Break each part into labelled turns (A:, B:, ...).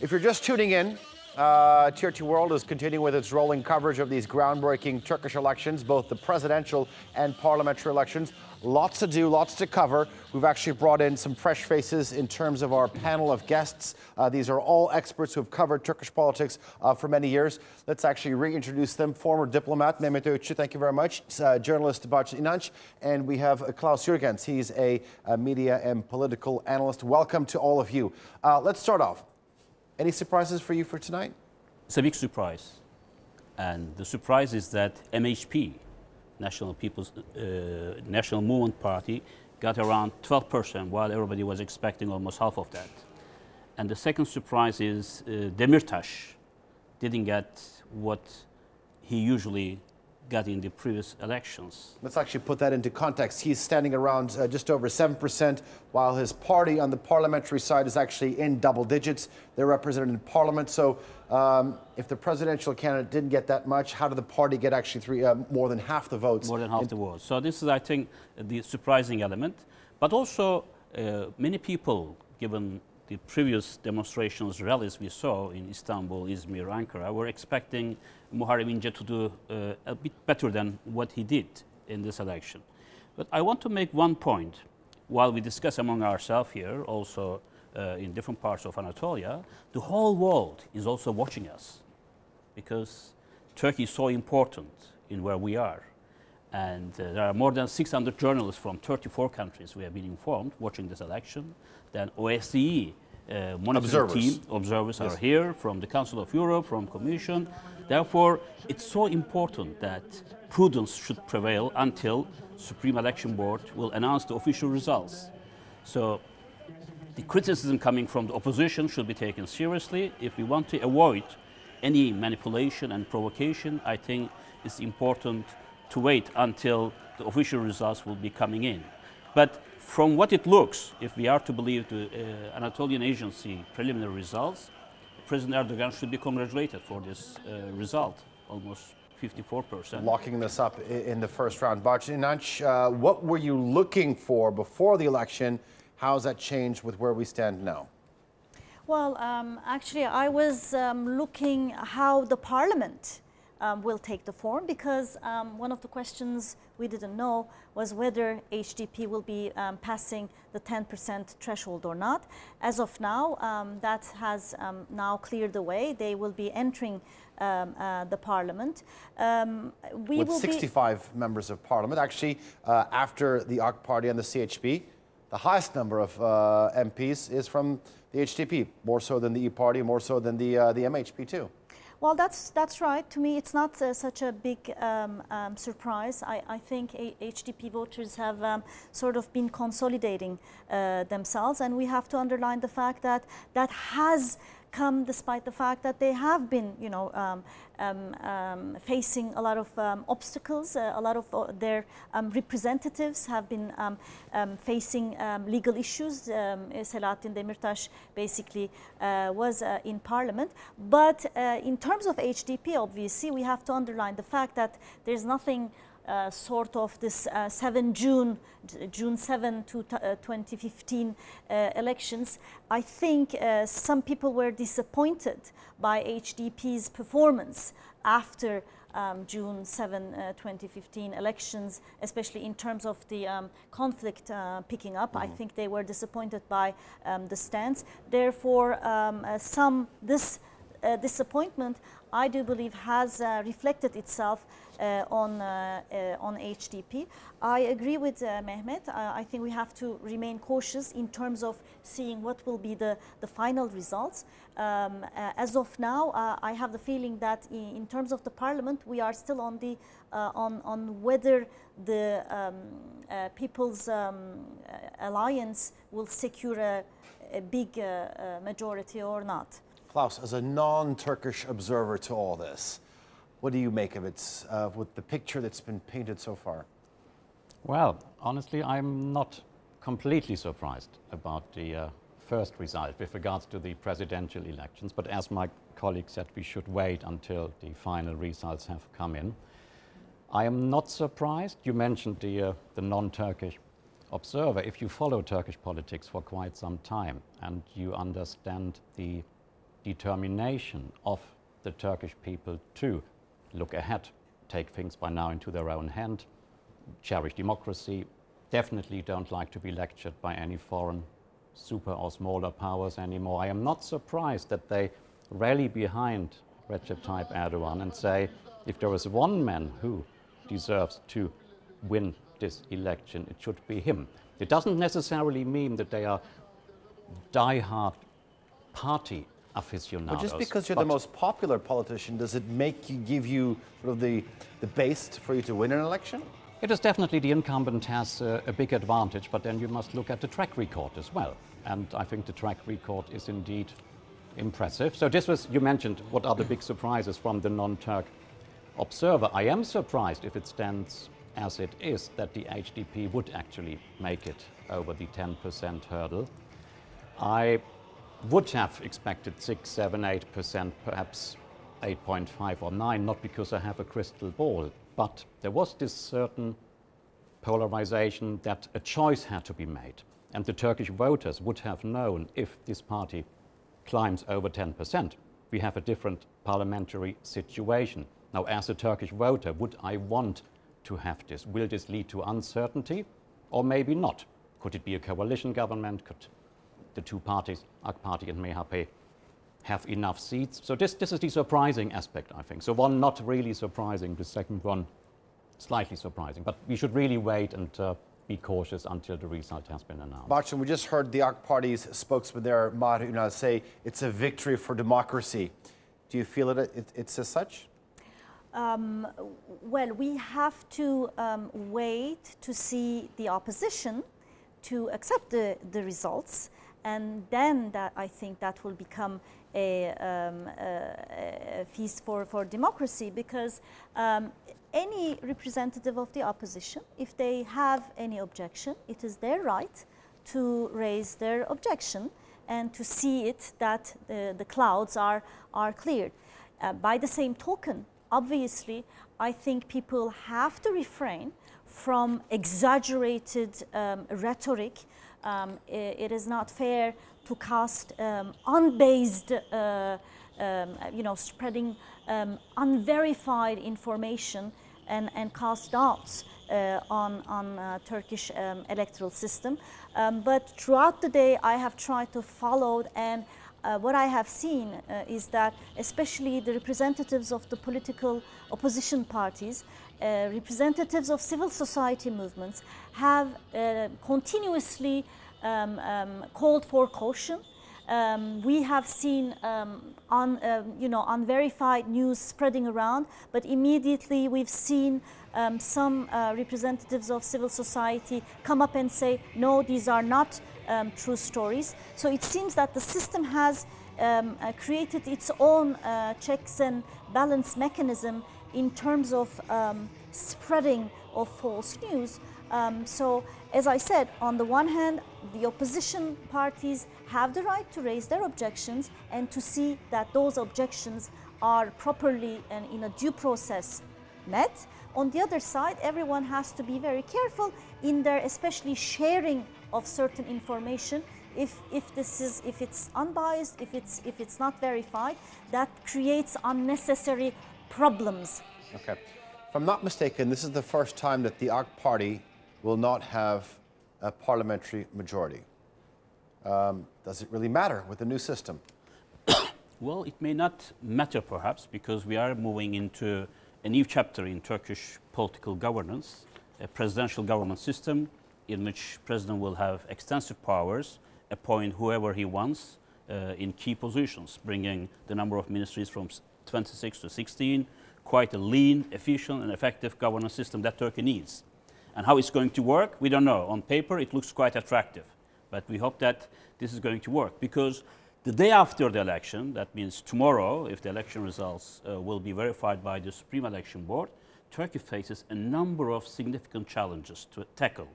A: If you're just tuning in, Tier 2 World is continuing with its rolling coverage of these groundbreaking Turkish elections, both the presidential and parliamentary elections. Lots to do, lots to cover. We've actually brought in some fresh faces in terms of our panel of guests. These are all experts who have covered Turkish politics for many years. Let's actually reintroduce them. Former diplomat Mehmet, thank you very much. Journalist Barcin Yinanc, and we have Klaus Jurgens. He's a media and political analyst. Welcome to all of you. Let's start off. Any surprises for you for tonight?
B: It's a big surprise. And the surprise is that MHP, National Movement Party, got around 12%, while everybody was expecting almost half of that. And the second surprise is Demirtas didn't get what he usually got in the previous elections.
A: Let's actually put that into context. He's standing around just over 7%, while his party on the parliamentary side is actually in double digits. They're represented in parliament. So if the presidential candidate didn't get that much, how did the party get actually more than half the votes?
B: More than half the votes. So this is, I think, the surprising element. But also, many people, given the previous demonstrations, rallies we saw in Istanbul, Izmir, Ankara, were expecting Muharrem İnce to do a bit better than what he did in this election. But I want to make one point. While we discuss among ourselves here, also in different parts of Anatolia, the whole world is also watching us, because Turkey is so important in where we are. And there are more than 600 journalists from 34 countries, we have been informed, watching this election. Then OSCE monitoring observers are here, from the Council of Europe, from Commission. Therefore, it's so important that prudence should prevail until Supreme Election Board will announce the official results. So the criticism coming from the opposition should be taken seriously. If we want to avoid any manipulation and provocation, I think it's important to wait until the official results will be coming in. But from what it looks, if we are to believe the Anatolian Agency preliminary results, President Erdogan should be congratulated for this result, almost 54%.
A: Locking this up in the first round. Barcin Yinanc, what were you looking for before the election? How has that changed with where we stand now?
C: Well, actually, I was looking how the parliament will take the form, because one of the questions we didn't know was whether HDP will be passing the 10% threshold or not. As of now, that has now cleared the way. They will be entering the parliament.
A: With 65 members of parliament. Actually, after the AK Party and the CHP, the highest number of MPs is from the HDP, more so than the E Party, more so than the MHP too.
C: Well, that's right. To me, it's not such a big surprise. I think HDP voters have sort of been consolidating themselves, and we have to underline the fact that that has come despite the fact that they have been, facing a lot of obstacles. A lot of their representatives have been facing legal issues. Selahattin Demirtas basically was in parliament. But in terms of HDP, obviously, we have to underline the fact that there's nothing sort of this June 7 to 2015 elections. I think some people were disappointed by HDP's performance after June 7, 2015 elections, especially in terms of the conflict picking up. I think they were disappointed by the stance. Therefore, this disappointment, I do believe, has reflected itself on HDP. I agree with Mehmet. I think we have to remain cautious in terms of seeing what will be the final results. As of now, I have the feeling that in terms of the parliament, we are still on the on whether the People's Alliance will secure a big majority or not.
A: Klaus, as a non-Turkish observer to all this, what do you make of it, with the picture that's been painted so far?
D: Well, honestly, I'm not completely surprised about the first result with regards to the presidential elections. But as my colleague said, we should wait until the final results have come in. I am not surprised. You mentioned the non-Turkish observer. If you follow Turkish politics for quite some time and you understand the determination of the Turkish people to look ahead, take things by now into their own hand, cherish democracy, definitely don't like to be lectured by any foreign super or smaller powers anymore. I am not surprised that they rally behind Recep Tayyip Erdogan and say, if there is one man who deserves to win this election, it should be him. It doesn't necessarily mean that they are die-hard party aficionados.
A: But just because you're the most popular politician, does it give you sort of the base for you to win an election?
D: It is definitely the incumbent has a big advantage, but then you must look at the track record as well. And I think the track record is indeed impressive. So this was, you mentioned, what are the big surprises from the non-Turk observer. I am surprised, if it stands as it is, that the HDP would actually make it over the 10% hurdle. I would have expected 6, 7, 8%, perhaps 8.5 or 9, not because I have a crystal ball, but there was this certain polarization that a choice had to be made. And the Turkish voters would have known, if this party climbs over 10%, we have a different parliamentary situation. Now, as a Turkish voter, would I want to have this? Will this lead to uncertainty or maybe not? Could it be a coalition government? Could the two parties, AK Party and MHP, have enough seats? So this is the surprising aspect, I think. So one not really surprising, the second one slightly surprising. But we should really wait and be cautious until the result has been announced.
A: Barcin, we just heard the AK Party's spokesman there, Mahir Ünal, say it's a victory for democracy. Do you feel it's as such?
C: Well, we have to wait to see the opposition to accept the results, and then I think that will become a feast for democracy, because any representative of the opposition, if they have any objection, it is their right to raise their objection and to see it that the clouds are cleared. By the same token, obviously, I think people have to refrain from exaggerated rhetoric. It is not fair to cast unbased, spreading unverified information and cast doubts on Turkish electoral system. But throughout the day, I have tried to follow, and what I have seen is that especially the representatives of the political opposition parties, representatives of civil society movements have continuously called for caution. We have seen unverified news spreading around, but immediately we've seen some representatives of civil society come up and say, no, these are not true stories. So it seems that the system has created its own checks and balance mechanism in terms of spreading of false news. So, as I said, on the one hand, the opposition parties have the right to raise their objections and to see that those objections are properly and in a due process met. On the other side, everyone has to be very careful in their especially sharing of certain information. If it's unbiased, if it's not verified, that creates unnecessary problems.
A: Okay. If I'm not mistaken, this is the first time that the AK Party will not have a parliamentary majority. Does it really matter with the new system?
B: Well, it may not matter perhaps, because we are moving into a new chapter in Turkish political governance, a presidential government system in which president will have extensive powers, appoint whoever he wants in key positions, bringing the number of ministries from 26 to 16, quite a lean, efficient and effective governance system that Turkey needs. And how it's going to work, we don't know. On paper, it looks quite attractive. But we hope that this is going to work, because the day after the election, that means tomorrow, if the election results will be verified by the Supreme Election Board, Turkey faces a number of significant challenges to tackle.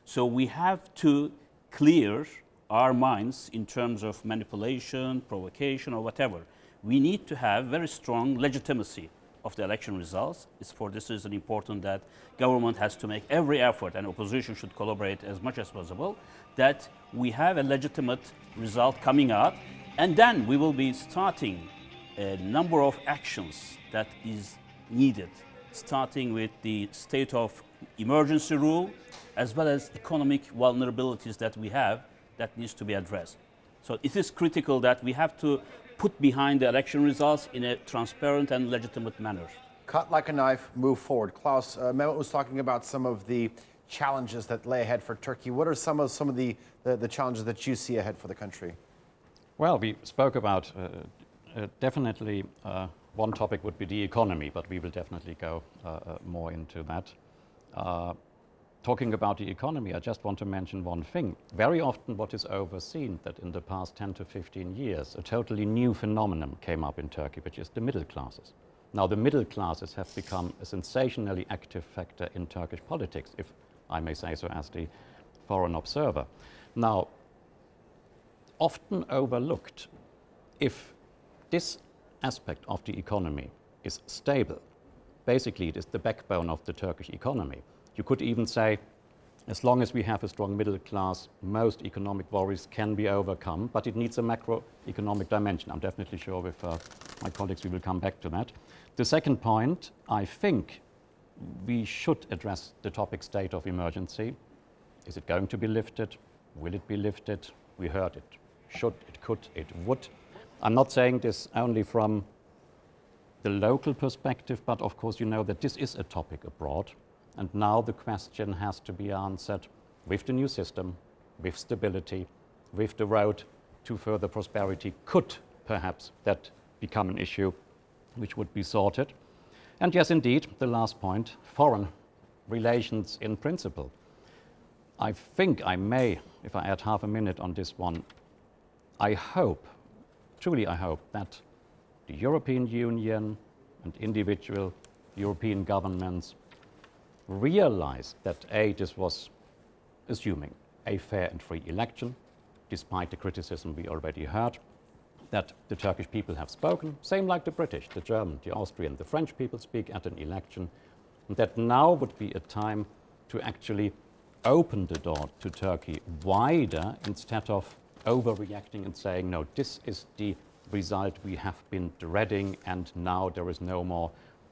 B: So we have to clear our minds in terms of manipulation, provocation, or whatever. We need to have very strong legitimacy of the election results. It's for this reason important that government has to make every effort, and opposition should collaborate as much as possible, that we have a legitimate result coming out And then we will be starting a number of actions that is needed, starting with the state of emergency rule, as well as economic vulnerabilities that we have that needs to be addressed. So it is critical that we have to put behind the election results in a transparent and legitimate manner.
A: Cut like a knife, move forward. Klaus, Mehmet was talking about some of the challenges that lay ahead for Turkey. What are some of the challenges that you see ahead for the country?
D: Well, we spoke about definitely one topic would be the economy, but we will definitely go more into that. Talking about the economy, I just want to mention one thing. Very often what is overseen that in the past 10 to 15 years, a totally new phenomenon came up in Turkey, which is the middle classes. Now, the middle classes have become a sensationally active factor in Turkish politics, if I may say so as the foreign observer. Now, often overlooked, if this aspect of the economy is stable, basically it is the backbone of the Turkish economy. You could even say, as long as we have a strong middle class, most economic worries can be overcome, but it needs a macroeconomic dimension. I'm definitely sure with my colleagues we will come back to that. The second point, I think we should address the topic state of emergency. Is it going to be lifted? Will it be lifted? We heard it should, it could, it would. I'm not saying this only from the local perspective, but of course you know that this is a topic abroad. And now the question has to be answered with the new system, with stability, with the road to further prosperity. Could perhaps that become an issue which would be sorted? And yes, indeed, the last point, foreign relations in principle. I think I may, if I add half a minute on this one, I hope, truly I hope, that the European Union and individual European governments realized that this was assuming a fair and free election, despite the criticism we already heard, that the Turkish people have spoken, same like the British, the German, the Austrian, the French people speak at an election, and that now would be a time to actually open the door to Turkey wider instead of overreacting and saying, no, this is the result we have been dreading and now there is no more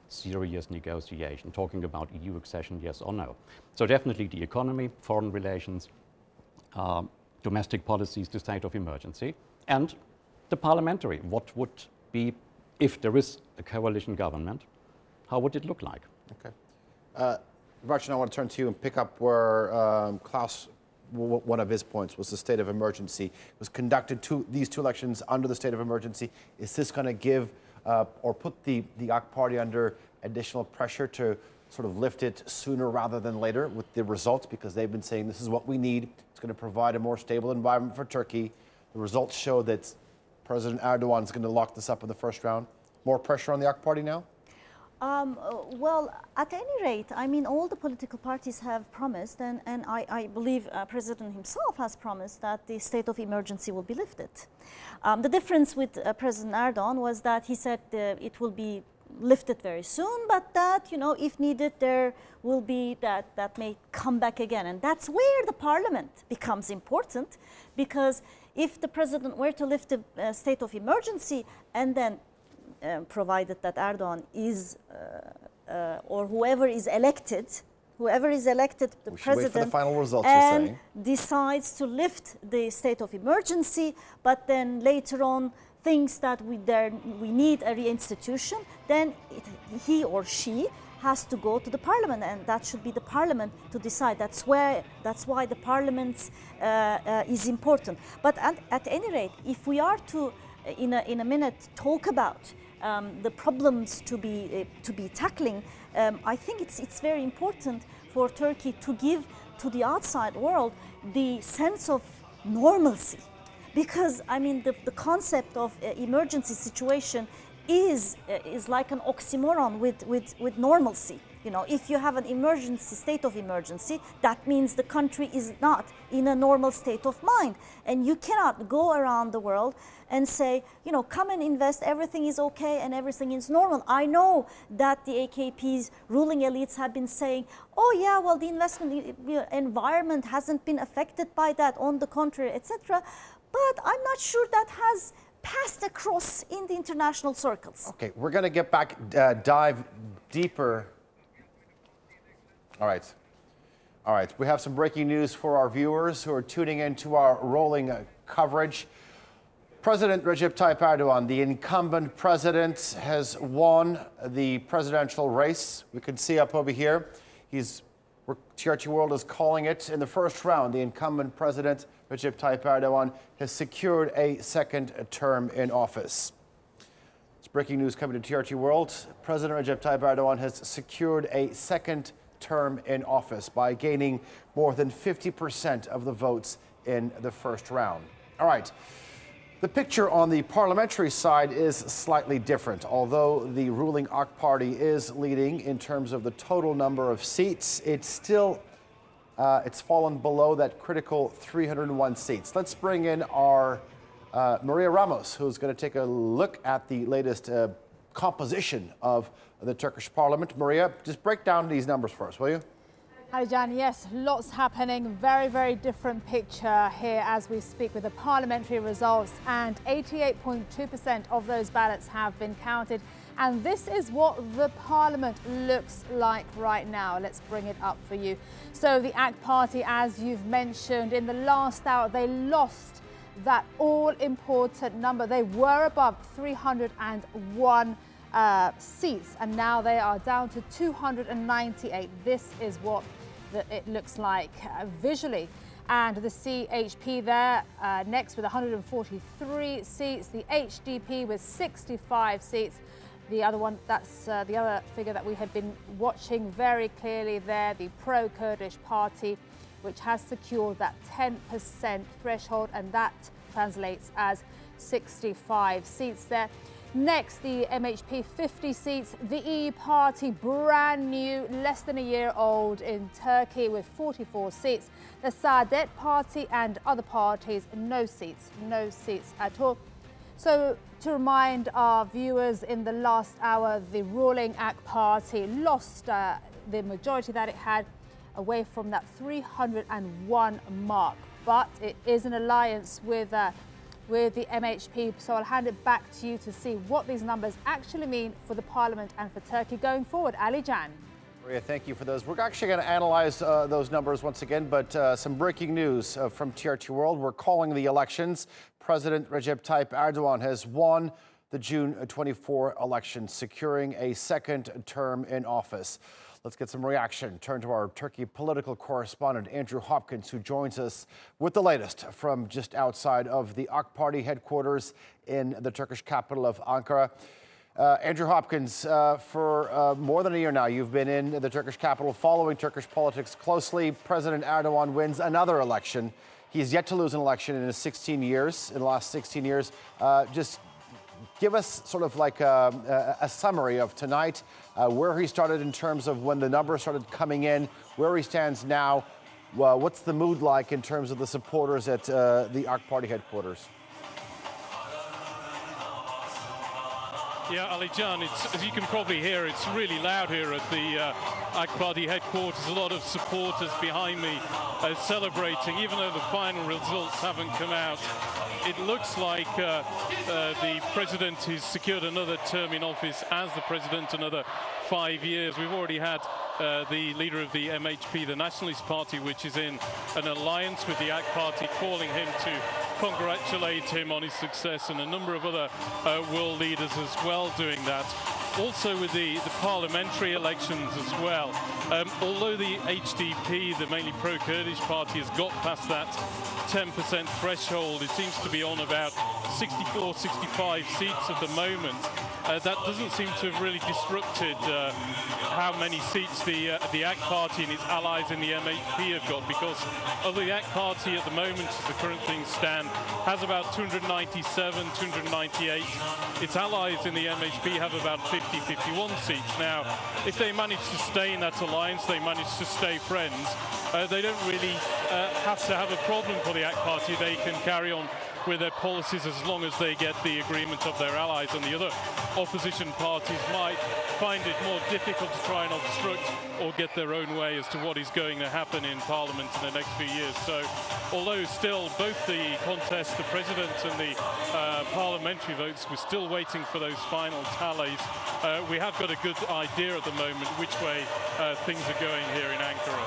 D: serious negotiation, talking about EU accession, yes or no. So definitely the economy, foreign relations, domestic policies, the state of emergency, and the parliamentary. What would be, if there is a coalition government, how would it look like?
A: Okay. Barcin, I want to turn to you and pick up where Klaus, one of his points was the state of emergency. It was conducted these two elections under the state of emergency. Is this going to give or put the AK Party under additional pressure to sort of lift it sooner rather than later with the results? Because they've been saying this is what we need. It's going to provide a more stable environment for Turkey. The results show that President Erdogan is going to lock this up in the first round. More pressure on the AK Party now?
C: Well, at any rate, I mean, all the political parties have promised, and I believe President himself has promised that the state of emergency will be lifted. The difference with President Erdogan was that he said it will be lifted very soon, but that, you know, if needed, there will be that may come back again. And that's where the parliament becomes important, because if the president were to lift the state of emergency and then provided that Erdogan is, or whoever is elected, the president,
A: wait for the final results,
C: and decides to lift the state of emergency, but then later on thinks that we need a reinstitution, then he or she has to go to the parliament, and that should be the parliament to decide. That's why the parliament is important. But at any rate, if we are to, in a minute, talk about the problems to be tackling, I think it's very important for Turkey to give to the outside world the sense of normalcy, because I mean the concept of emergency situation is like an oxymoron with normalcy. You know, if you have an emergency, state of emergency, that means the country is not in a normal state of mind. And you cannot go around the world and say, you know, come and invest, everything is okay and everything is normal. I know that the AKP's ruling elites have been saying, oh yeah, well, the investment environment hasn't been affected by that, on the contrary, etc. But I'm not sure that has passed across in the international circles.
A: Okay, we're going to get back, dive deeper. All right. All right, we have some breaking news for our viewers who are tuning into our rolling coverage. President Recep Tayyip Erdogan, the incumbent president, has won the presidential race. We can see up over here. TRT World is calling it in the first round. The incumbent president, Recep Tayyip Erdogan, has secured a second term in office. It's breaking news coming to TRT World. President Recep Tayyip Erdogan has secured a second term in office by gaining more than 50% of the votes in the first round. All right. The picture on the parliamentary side is slightly different. Although the ruling AK Party is leading in terms of the total number of seats, it's fallen below that critical 301 seats. Let's bring in our Maria Ramos, who's going to take a look at the latest composition of the Turkish parliament. Maria, just break down these numbers for us, will you?
E: Alican, yes, lots happening. Very, very different picture here as we speak with the parliamentary results, and 88.2% of those ballots have been counted. And this is what the parliament looks like right now. Let's bring it up for you. So the AK Party, as you've mentioned, in the last hour, they lost that all-important number. They were above 301 seats, and now they are down to 298. This is what it looks like visually. And the CHP there next with 143 seats, the HDP with 65 seats. The other one, that's the other figure that we had been watching very clearly there, the pro-Kurdish party, which has secured that 10% threshold, and that translates as 65 seats there. Next, the MHP, 50 seats. The EU party, brand new, less than a year old in Turkey with 44 seats. The Saadet party and other parties, no seats at all. So to remind our viewers, in the last hour, the ruling AK Party lost the majority that it had away from that 301 mark. But it is an alliance with the MHP. So I'll hand it back to you to see what these numbers actually mean for the parliament and for Turkey going forward. Ali Can.
A: Maria, thank you for those. We're actually going to analyze those numbers once again, but some breaking news from TRT World. We're calling the elections. President Recep Tayyip Erdogan has won the June 24 election, securing a second term in office. Let's get some reaction. Turn to our Turkey political correspondent, Andrew Hopkins, who joins us with the latest from just outside of the AK Party headquarters in the Turkish capital of Ankara. Andrew Hopkins, for more than a year now, you've been in the Turkish capital following Turkish politics closely. President Erdogan wins another election. He's yet to lose an election in the last 16 years. Just give us sort of like a summary of tonight, where he started in terms of when the numbers started coming in, where he stands now. What's the mood like in terms of the supporters at the AK Party headquarters?
F: Yeah, Ali Can, as you can probably hear, it's really loud here at the AK Party headquarters. A lot of supporters behind me celebrating, even though the final results haven't come out. It looks like the president has secured another term in office as the president, another 5 years. We've already had the leader of the MHP, the Nationalist Party, which is in an alliance with the AK Party, calling him to congratulate him on his success, and a number of other world leaders as well doing that. Also with the parliamentary elections as well. Although the HDP, the mainly pro-Kurdish party, has got past that 10% threshold, it seems to be on about 64, 65 seats at the moment. That doesn't seem to have really disrupted how many seats the AK Party and its allies in the MHP have got, because although the AK Party at the moment, as the current things stand, has about 297, 298, its allies in the MHP have about 50, 51 seats. Now, if they manage to stay in that alliance, they manage to stay friends, they don't really have to have a problem for the AK Party. They can carry on with their policies as long as they get the agreement of their allies, and the other opposition parties might find it more difficult to try and obstruct or get their own way as to what is going to happen in Parliament in the next few years. So although still both the contest, the President and the parliamentary votes, we're still waiting for those final tallies, we have got a good idea at the moment which way things are going here in Ankara.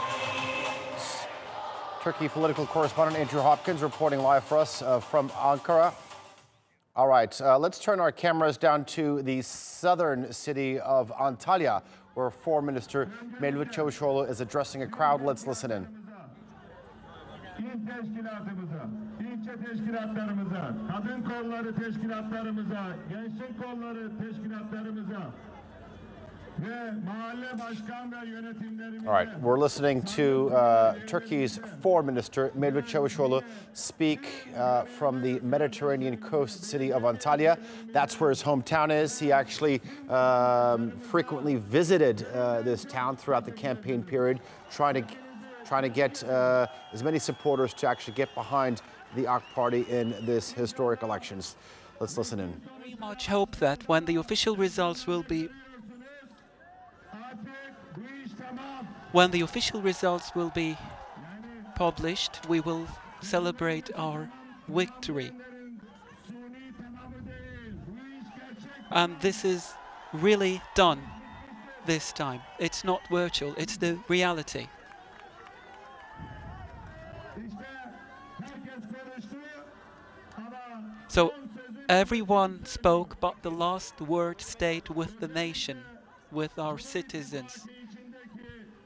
A: Turkey political correspondent Andrew Hopkins reporting live for us from Ankara. All right, let's turn our cameras down to the southern city of Antalya, where Foreign Minister Mehmet Çavuşoğlu is addressing a crowd. Let's listen in.
G: İlçe teşkilatlarımıza, kadın kolları teşkilatlarımıza, gençlik kolları teşkilatlarımıza ve mahalle başkan ve yönetimlerimize.
A: All right, we're listening to Turkey's Foreign Minister Mehmet Çavuşoğlu speak from the Mediterranean coast city of Antalya. That's where his hometown is. He actually frequently visited this town throughout the campaign period, trying to get as many supporters to actually get behind the AK Party in this historic elections. Let's listen in.
H: I very much hope that when the official results will be published, we will celebrate our victory. And this is really done this time. It's not virtual, it's the reality. So everyone spoke, but the last word stayed with the nation, with our citizens,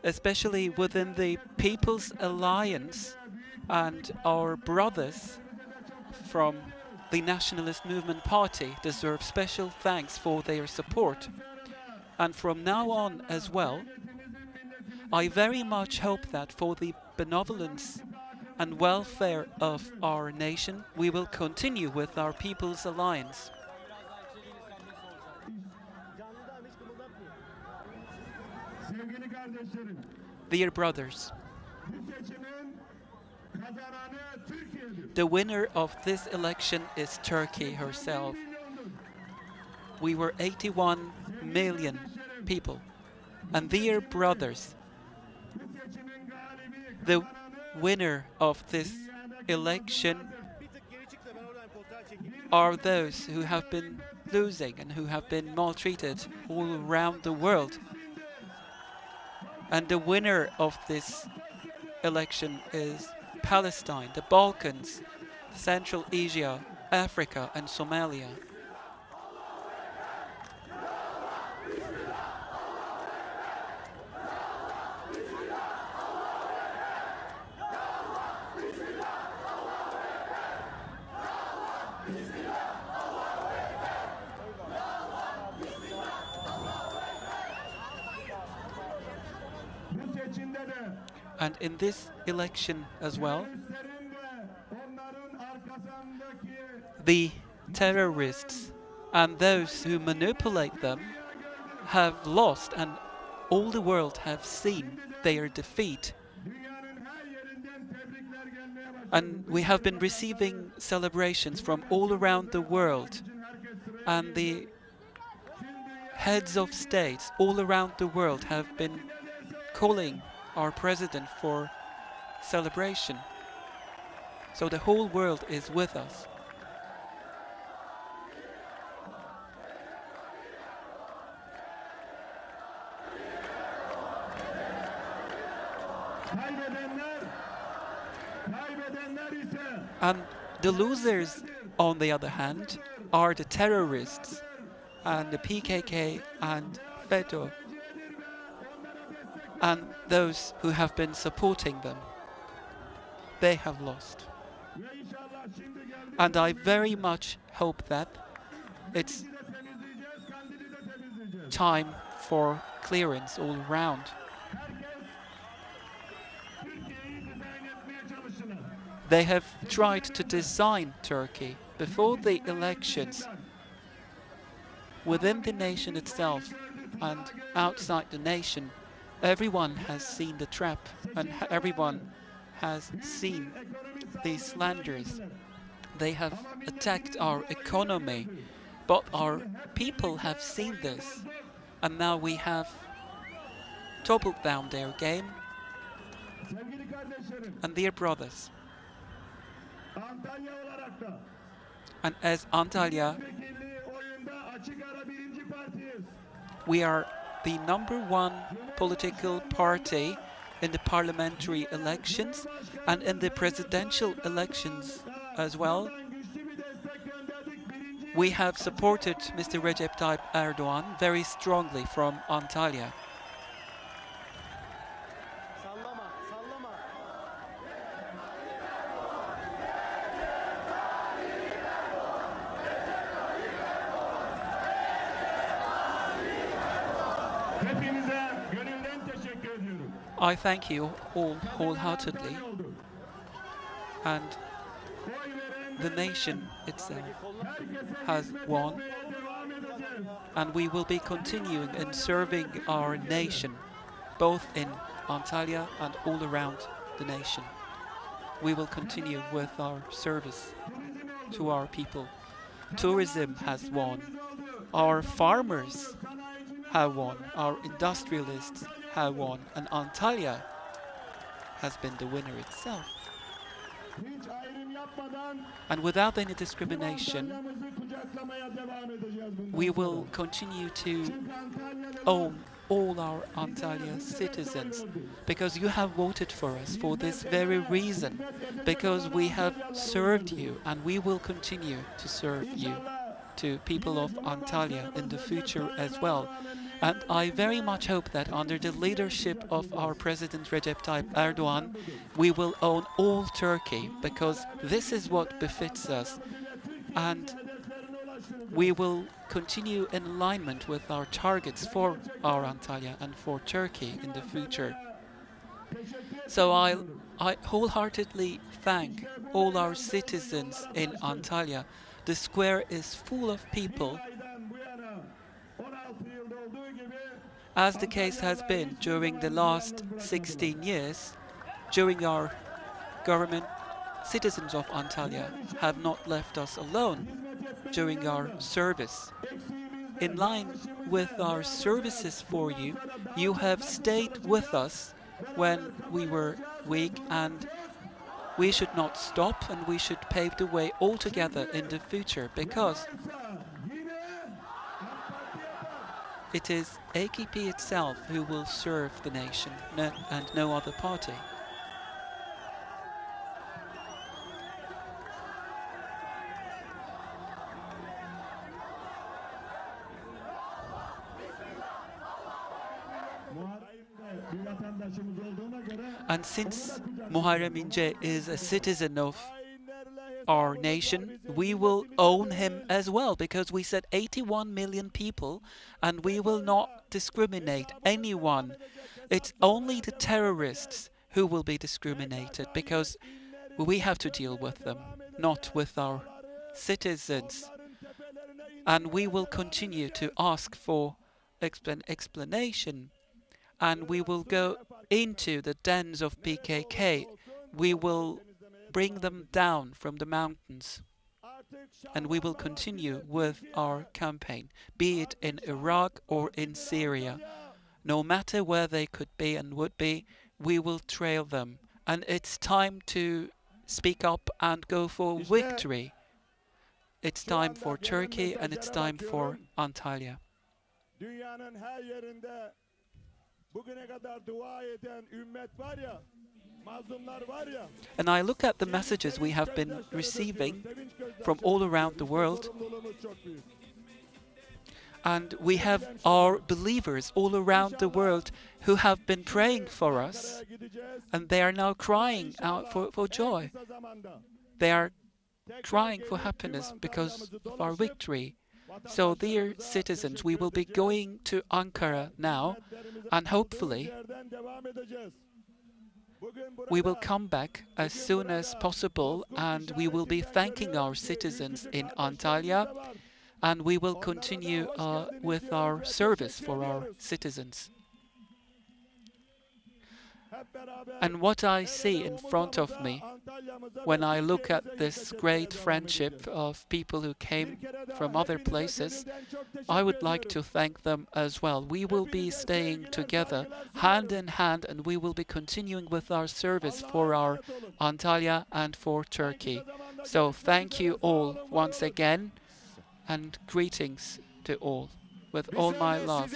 H: especially within the People's Alliance and our brothers from the Nationalist Movement Party deserve special thanks for their support. And from now on as well, I very much hope that for the benevolence and welfare of our nation, we will continue with our People's Alliance. Dear brothers, the winner of this election is Turkey herself. We were 81 million people. And dear brothers, the winner of this election are those who have been losing and who have been maltreated all around the world. And the winner of this election is Palestine, the Balkans, Central Asia, Africa and Somalia. And in this election as well, the terrorists and those who manipulate them have lost, and all the world have seen their defeat. And we have been receiving celebrations from all around the world, and the heads of states all around the world have been calling our president for celebration. So the whole world is with us. And the losers, on the other hand, are the terrorists and the PKK and FETÖ and those who have been supporting them. They have lost. And I very much hope that it's time for clearance all around. They have tried to design Turkey before the elections within the nation itself and outside the nation. Everyone has seen the trap and everyone has seen these slanders. They have attacked our economy, but our people have seen this, and now we have toppled down their game. And dear brothers, and as Antalya, we are the #1 political party in the parliamentary elections and in the presidential elections as well. We have supported Mr. Recep Tayyip Erdogan very strongly from Antalya. I thank you all wholeheartedly, and the nation itself has won, and we will be continuing in serving our nation, both in Antalya and all around the nation. We will continue with our service to our people. Tourism has won, our farmers have won, our industrialists have won, and Antalya has been the winner itself. And without any discrimination, we will continue to own all our Antalya citizens, because you have voted for us for this very reason, because we have served you, and we will continue to serve you, to people of Antalya in the future as well. And I very much hope that under the leadership of our President Recep Tayyip Erdogan, we will own all Turkey, because this is what befits us. And we will continue in alignment with our targets for our Antalya and for Turkey in the future. So I wholeheartedly thank all our citizens in Antalya. The square is full of people, as the case has been during the last 16 years. During our government, citizens of Antalya have not left us alone during our service. In line with our services for you, you have stayed with us when we were weak, and we should not stop, and we should pave the way altogether in the future, because it is AKP itself who will serve the nation, and no other party. And since Muharrem İnce is a citizen of our nation, we will own him as well, because we said 81 million people, and we will not discriminate anyone. It's only the terrorists who will be discriminated, because we have to deal with them, not with our citizens. And we will continue to ask for explanation, and we will go into the dens of PKK. We will bring them down from the mountains, and we will continue with our campaign, be it in Iraq or in Syria. No matter where they could be and would be, we will trail them. And it's time to speak up and go for victory. It's time for Turkey, and it's time for Antalya. And I look at the messages we have been receiving from all around the world, and we have our believers all around the world who have been praying for us, and they are now crying out for joy. They are crying for happiness because of our victory. So, dear citizens, we will be going to Ankara now, and hopefully we will come back as soon as possible, and we will be thanking our citizens in Antalya, and we will continue with our service for our citizens. And what I see in front of me when I look at this great friendship of people who came from other places, I would like to thank them as well. We will be staying together hand in hand, and we will be continuing with our service for our Antalya and for Turkey. So thank you all once again, and greetings to all with all my love.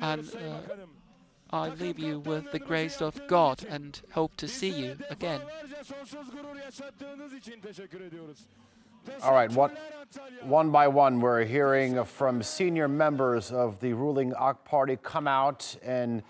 H: And I leave you with the grace of God and hope to see you again.
A: All right, one by one, we're hearing from senior members of the ruling AK Party come out and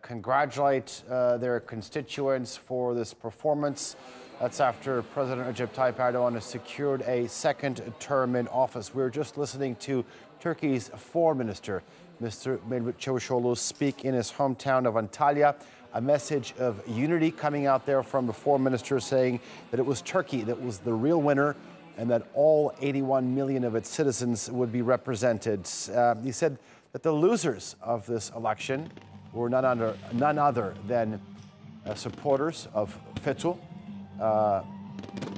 A: congratulate their constituents for this performance. That's after President Recep Tayyip Erdogan has secured a second term in office. We're just listening to Turkey's foreign minister, Mr. Mehmet, speak in his hometown of Antalya. A message of unity coming out there from the foreign minister, saying that it was Turkey that was the real winner and that all 81 million of its citizens would be represented. He said that the losers of this election were none other than supporters of Fethullah,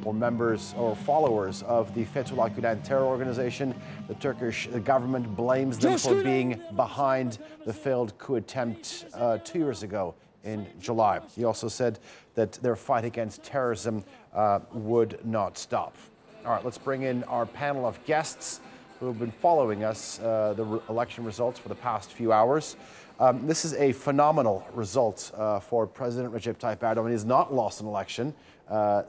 A: or members or followers of the Fethullah Gülen terror organization. The Turkish government blames them for being behind the failed coup attempt 2 years ago in July. He also said that their fight against terrorism would not stop. All right, let's bring in our panel of guests who have been following us, the election results for the past few hours. This is a phenomenal result for President Recep Tayyip Erdogan. He has not lost an election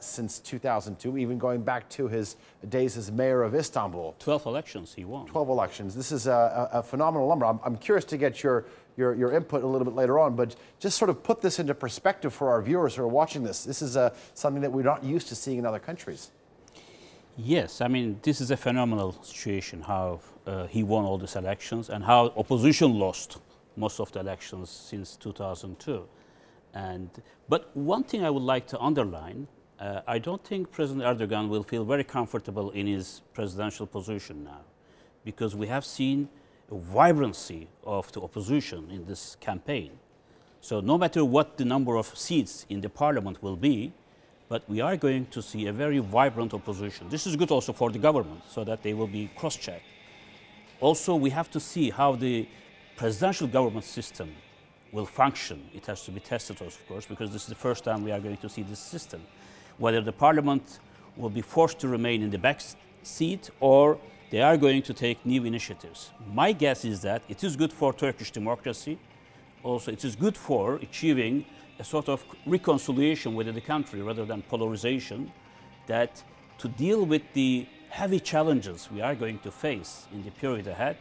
A: since 2002, even going back to his days as mayor of Istanbul.
B: 12 elections he won.
A: 12 elections. This is a phenomenal number. I'm curious to get your input a little bit later on, but just sort of put this into perspective for our viewers who are watching this. This is something that we're not used to seeing in other countries.
B: Yes, I mean, this is a phenomenal situation, how he won all these elections and how opposition lost most of the elections since 2002. But one thing I would like to underline, I don't think President Erdogan will feel very comfortable in his presidential position now, because we have seen a vibrancy of the opposition in this campaign. So no matter what the number of seats in the parliament will be, but we are going to see a very vibrant opposition. This is good also for the government, so that they will be cross-checked. Also, we have to see how the presidential government system will function. It has to be tested, of course, because this is the first time we are going to see this system. Whether the parliament will be forced to remain in the back seat or they are going to take new initiatives. My guess is that it is good for Turkish democracy. Also, it is good for achieving a sort of reconciliation within the country rather than polarization, that to deal with the heavy challenges we are going to face in the period ahead.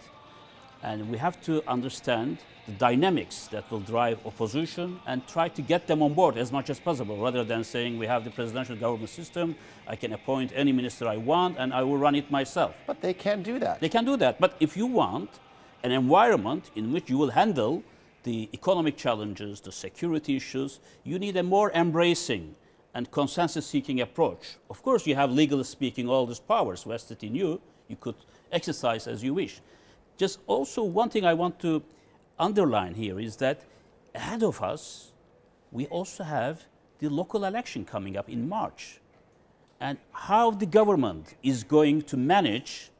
B: And we have to understand the dynamics that will drive opposition and try to get them on board as much as possible, rather than saying we have the presidential government system, I can appoint any minister I want and I will run it myself.
A: But they can't do that.
B: They can do that. But if you want an environment in which you will handle the economic challenges, the security issues, you need a more embracing and consensus-seeking approach. Of course, you have, legally speaking, all these powers vested in you. You could exercise as you wish. Just also one thing I want to underline here is that ahead of us, we also have the local election coming up in March. And how the government is going to manage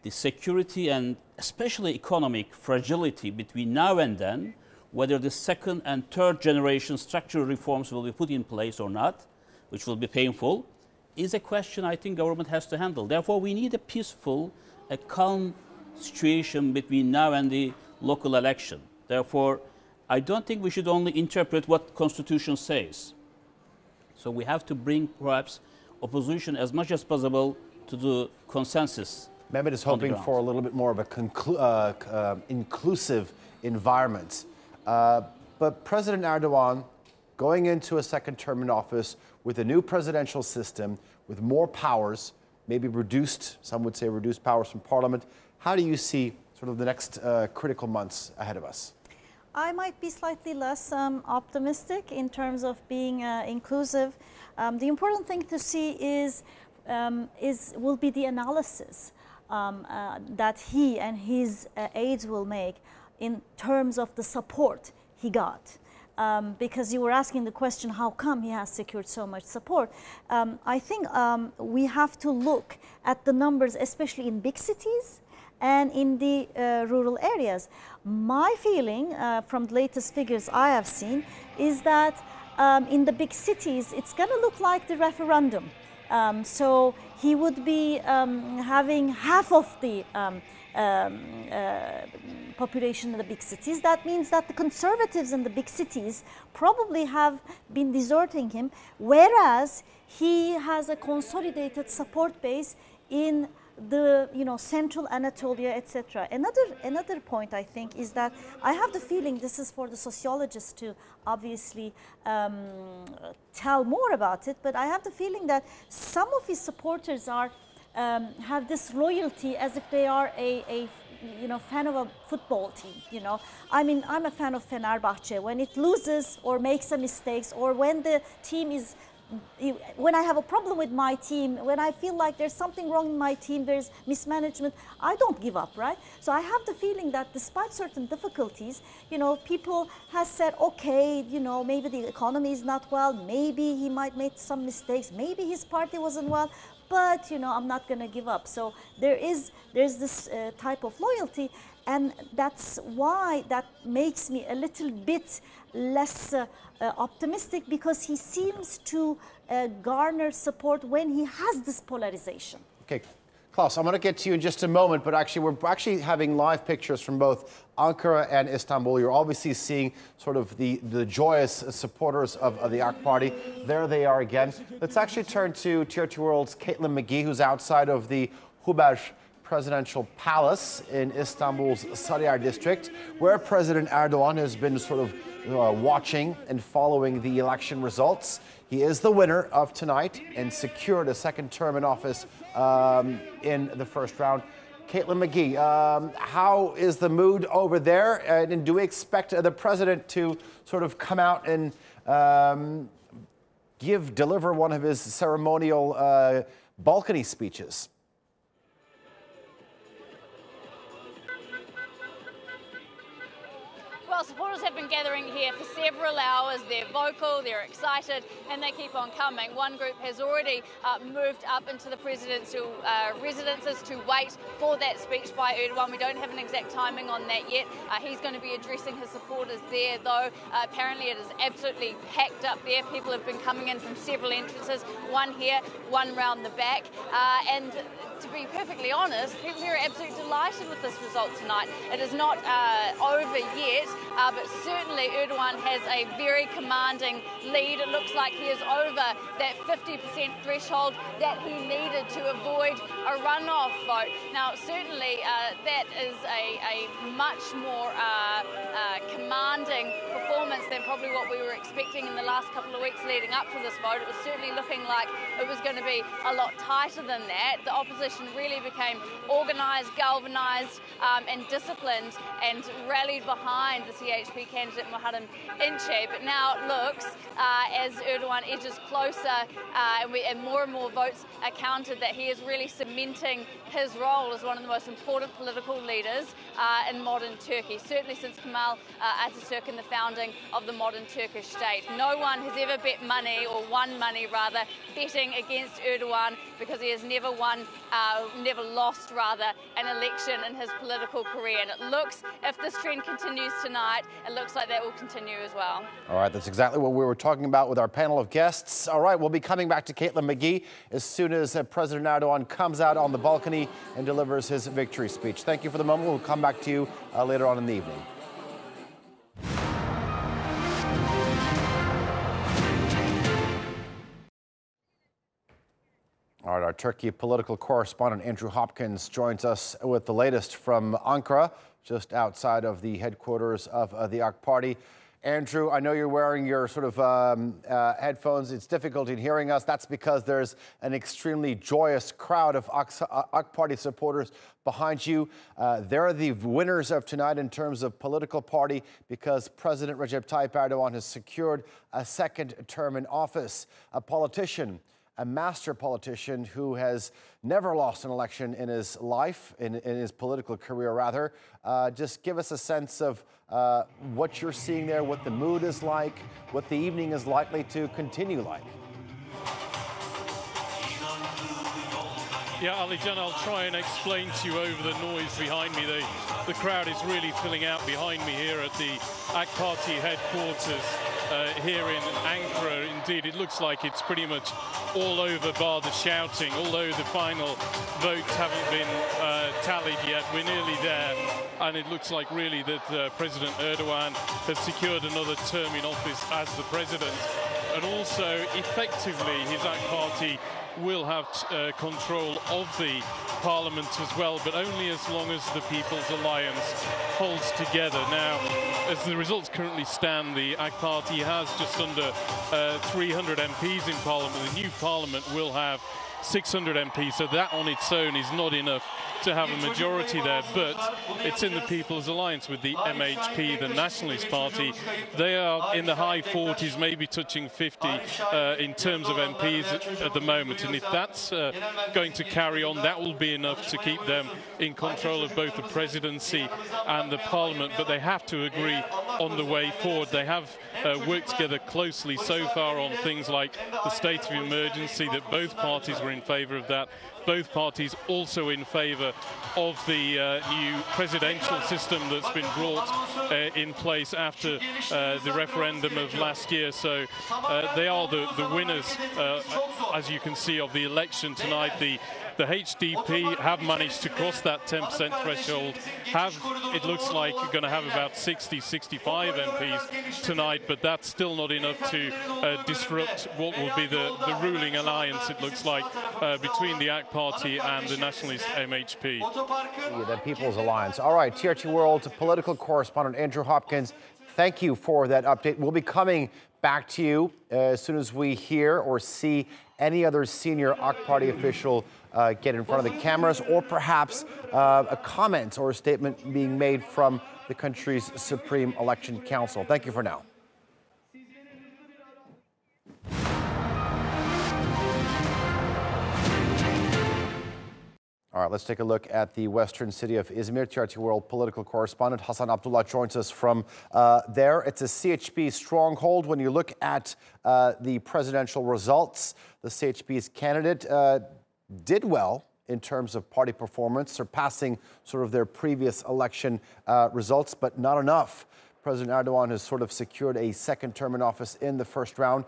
B: the security and especially economic fragility between now and then, whether the second and third generation structural reforms will be put in place or not, which will be painful, is a question I think government has to handle. Therefore, we need a peaceful, a calm situation between now and the local election. Therefore, I don't think we should only interpret what Constitution says. So we have to bring perhaps opposition as much as possible to the consensus.
A: Mehmet is hoping for a little bit more of a inclusive environment. But President Erdogan, going into a second term in office with a new presidential system, with more powers, maybe reduced, some would say reduced powers from parliament, how do you see sort of the next critical months ahead of us?
C: I might be slightly less optimistic in terms of being inclusive. The important thing to see will be the analysis that he and his aides will make in terms of the support he got. because you were asking the question, how come he has secured so much support? I think we have to look at the numbers, especially in big cities and in the rural areas. My feeling from the latest figures I have seen is that in the big cities, it's going to look like the referendum. So he would be having half of the population in the big cities. That means that the conservatives in the big cities probably have been deserting him, whereas he has a consolidated support base in the central Anatolia, etc. Another point I think is that I have the feeling, this is for the sociologists to obviously tell more about it, but I have the feeling that some of his supporters are have this loyalty as if they are a fan of a football team. I mean, I'm a fan of Fenerbahce. When it loses or makes some mistakes, or when the team is, when I have a problem with my team, when I feel like there's something wrong in my team, there's mismanagement, I don't give up, right? So I have the feeling that despite certain difficulties, people have said, okay, maybe the economy is not well, maybe he might make some mistakes, maybe his party wasn't well, but I'm not going to give up. So there's this type of loyalty, and that's why that makes me a little bit less optimistic, because he seems to garner support when he has this polarization.
A: Okay, Klaus, I'm going to get to you in just a moment, but we're actually having live pictures from both Ankara and Istanbul. You're obviously seeing sort of the joyous supporters of the AK Party. There they are again. Let's actually turn to Tier 2 World's Caitlin McGee, who's outside of the Hubei presidential palace in Istanbul's Sarıyer district, where President Erdogan has been sort of watching and following the election results. He is the winner of tonight and secured a second term in office in the first round. Caitlin McGee, how is the mood over there? And do we expect the president to sort of come out and deliver one of his ceremonial balcony speeches?
I: Well, supporters have been gathering here for several hours. They're vocal, they're excited, and they keep on coming. One group has already moved up into the presidential residences to wait for that speech by Erdogan. We don't have an exact timing on that yet. He's going to be addressing his supporters there, though. Apparently it is absolutely packed up there. People have been coming in from several entrances, one here, one round the back. And to be perfectly honest, people here are absolutely delighted with this result tonight. It is not over yet, but certainly Erdogan has a very commanding lead. It looks like he is over that 50% threshold that he needed to avoid a runoff vote. Now, certainly that is a much more commanding performance than probably what we were expecting in the last couple of weeks leading up to this vote. It was certainly looking like it was going to be a lot tighter than that. The opposition really became organised, galvanised and disciplined and rallied behind the CHP candidate Muharrem İnce. But now it looks, as Erdogan edges closer and more votes are counted, that he is really cementing his role as one of the most important political leaders in modern Turkey, certainly since Kemal Atatürk and the founding of the modern Turkish state. No one has ever bet money, or won money rather, betting against Erdogan, because he has never lost an election in his political career. And it looks, if this trend continues tonight, it looks like that will continue as well.
A: All right, that's exactly what we were talking about with our panel of guests. All right, we'll be coming back to Caitlin McGee as soon as President Erdogan comes out on the balcony and delivers his victory speech. Thank you for the moment. We'll come back to you later on in the evening. All right, our Turkey political correspondent Andrew Hopkins joins us with the latest from Ankara, just outside of the headquarters of the AK Party. Andrew, I know you're wearing your sort of headphones. It's difficult in hearing us. That's because there's an extremely joyous crowd of AK Party supporters behind you. They're the winners of tonight in terms of political party, because President Recep Tayyip Erdogan has secured a second term in office. A politician a master politician who has never lost an election in his life, in his political career rather. Just give us a sense of what you're seeing there, what the mood is like, what the evening is likely to continue like.
F: Yeah, Alican, I'll try and explain to you over the noise behind me. The crowd is really filling out behind me here at the AK Party headquarters here in Ankara. Indeed, it looks like it's pretty much all over bar the shouting, although the final votes haven't been tallied yet. We're nearly there, and it looks like really that President Erdogan has secured another term in office as the president. And also, effectively, his AK Party will have control of the parliament as well, but only as long as the People's Alliance holds together. Now, as the results currently stand, the AK Party has just under 300 MPs in parliament. The new parliament will have 600 MPs, so that on its own is not enough to have a majority there, but it's in the People's Alliance with the MHP, the Nationalist Party. They are in the high 40s, maybe touching 50 in terms of MPs at the moment, and if that's going to carry on, that will be enough to keep them in control of both the presidency and the parliament, but they have to agree on the way forward. They have worked together closely so far on things like the state of emergency, that both parties were in favour of that. Both parties also in favour of the new presidential system that's been brought in place after the referendum of last year. So they are the winners, as you can see, of the election tonight. The HDP have managed to cross that 10% threshold, it looks like, going to have about 60, 65 MPs tonight, but that's still not enough to disrupt what will be the ruling alliance, it looks like, between the AK Party and the Nationalist MHP.
A: Yeah, the People's Alliance. All right, TRT World political correspondent Andrew Hopkins, thank you for that update. We'll be coming back to you as soon as we hear or see any other senior AK Party official get in front of the cameras, or perhaps a comment or a statement being made from the country's Supreme Election Council. Thank you for now. All right, let's take a look at the western city of Izmir. TRT World political correspondent Hasan Abdullah joins us from there. It's a CHP stronghold. When you look at the presidential results, the CHP's candidate did well in terms of party performance, surpassing sort of their previous election results, but not enough. President Erdogan has sort of secured a second term in office in the first round.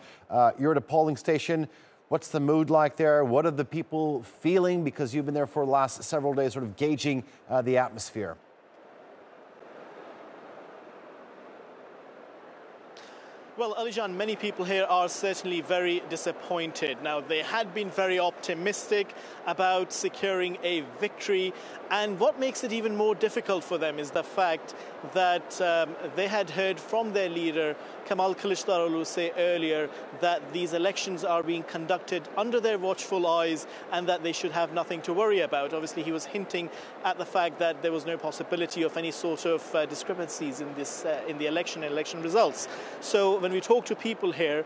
A: You're at a polling station. What's the mood like there? What are the people feeling? Because you've been there for the last several days, sort of gauging the atmosphere.
J: Well, Alican, many people here are certainly very disappointed. Now, they had been very optimistic about securing a victory, and what makes it even more difficult for them is the fact that they had heard from their leader, Kemal Kılıçdaroğlu, say earlier that these elections are being conducted under their watchful eyes and that they should have nothing to worry about. Obviously, he was hinting at the fact that there was no possibility of any sort of discrepancies in the election results. So when we talk to people here,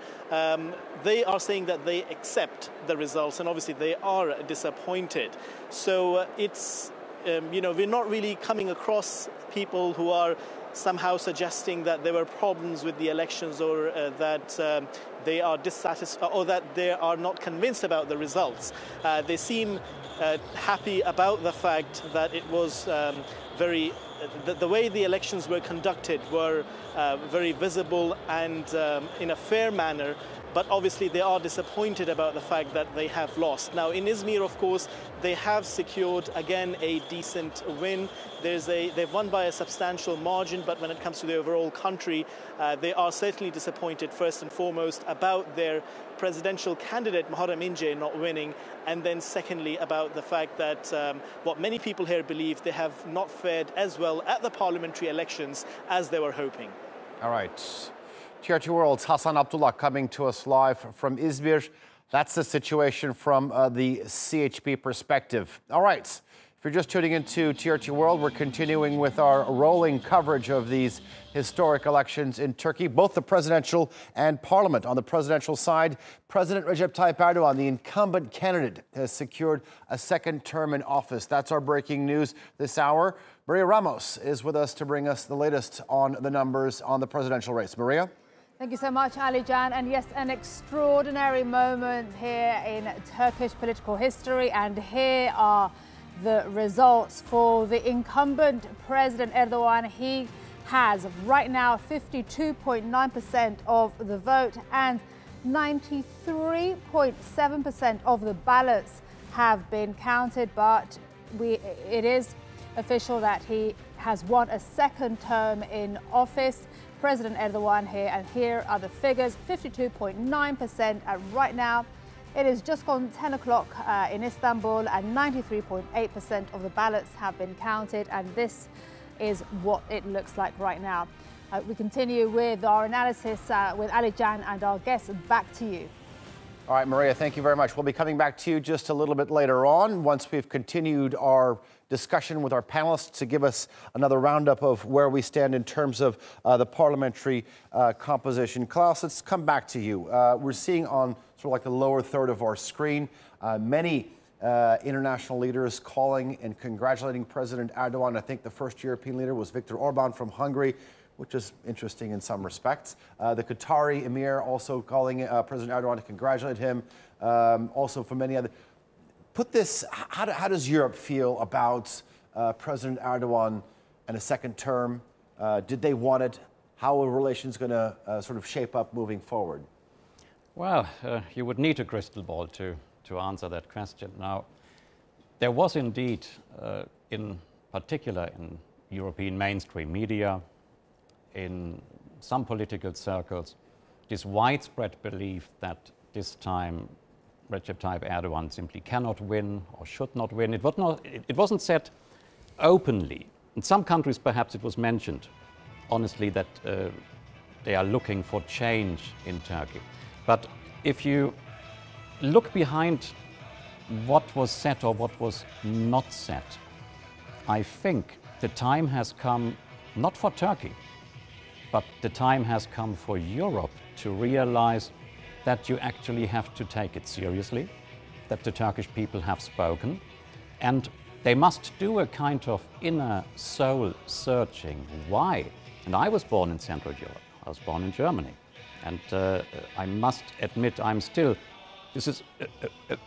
J: they are saying that they accept the results, and obviously they are disappointed. So it's, we're not really coming across people who are somehow suggesting that there were problems with the elections, or that they are dissatisfied, or that they are not convinced about the results. They seem happy about the fact that it was the way the elections were conducted were very visible and in a fair manner. But obviously they are disappointed about the fact that they have lost. Now in Izmir, of course, they have secured again a decent win. They've won by a substantial margin, but when it comes to the overall country, they are certainly disappointed first and foremost about their presidential candidate Muharrem İnce not winning, and then secondly about the fact that what many people here believe, they have not fared as well at the parliamentary elections as they were hoping.
A: All right. TRT World's Hasan Abdullah coming to us live from Izmir. That's the situation from the CHP perspective. All right. If you're just tuning into TRT World, we're continuing with our rolling coverage of these historic elections in Turkey, both the presidential and parliament. On the presidential side, President Recep Tayyip Erdogan, the incumbent candidate, has secured a second term in office. That's our breaking news this hour. Maria Ramos is with us to bring us the latest on the numbers on the presidential race. Maria?
E: Thank you so much, Ali Jan. And yes, an extraordinary moment here in Turkish political history. And here are the results for the incumbent President Erdogan. He has right now 52.9% of the vote and 93.7% of the ballots have been counted. But it is official that he has won a second term in office. President Erdogan here, and here are the figures: 52.9%, and right now it is just gone 10 o'clock in Istanbul, and 93.8% of the ballots have been counted, and this is what it looks like right now. We continue with our analysis with Ali Jan and our guests. Back to you.
A: All right, Maria, thank you very much. We'll be coming back to you just a little bit later on, once we've continued our discussion with our panelists to give us another roundup of where we stand in terms of the parliamentary composition. Klaus, let's come back to you. We're seeing on sort of like the lower third of our screen many international leaders calling and congratulating President Erdogan. I think the first European leader was Viktor Orban from Hungary, which is interesting in some respects. The Qatari Emir also calling President Erdogan to congratulate him, also for many other. Put this, how does Europe feel about President Erdogan and a second term? Did they want it? How are relations going to sort of shape up moving forward?
D: Well, you would need a crystal ball to answer that question. Now, there was indeed, in particular in European mainstream media, in some political circles, this widespread belief that this time Recep Tayyip Erdogan simply cannot win or should not win. It wasn't said openly. In some countries, perhaps it was mentioned, honestly, that they are looking for change in Turkey. But if you look behind what was said or what was not said, I think the time has come, not for Turkey, but the time has come for Europe to realize that you actually have to take it seriously, that the Turkish people have spoken, and they must do a kind of inner soul searching. Why? And I was born in Central Europe. I was born in Germany. And I must admit, this is a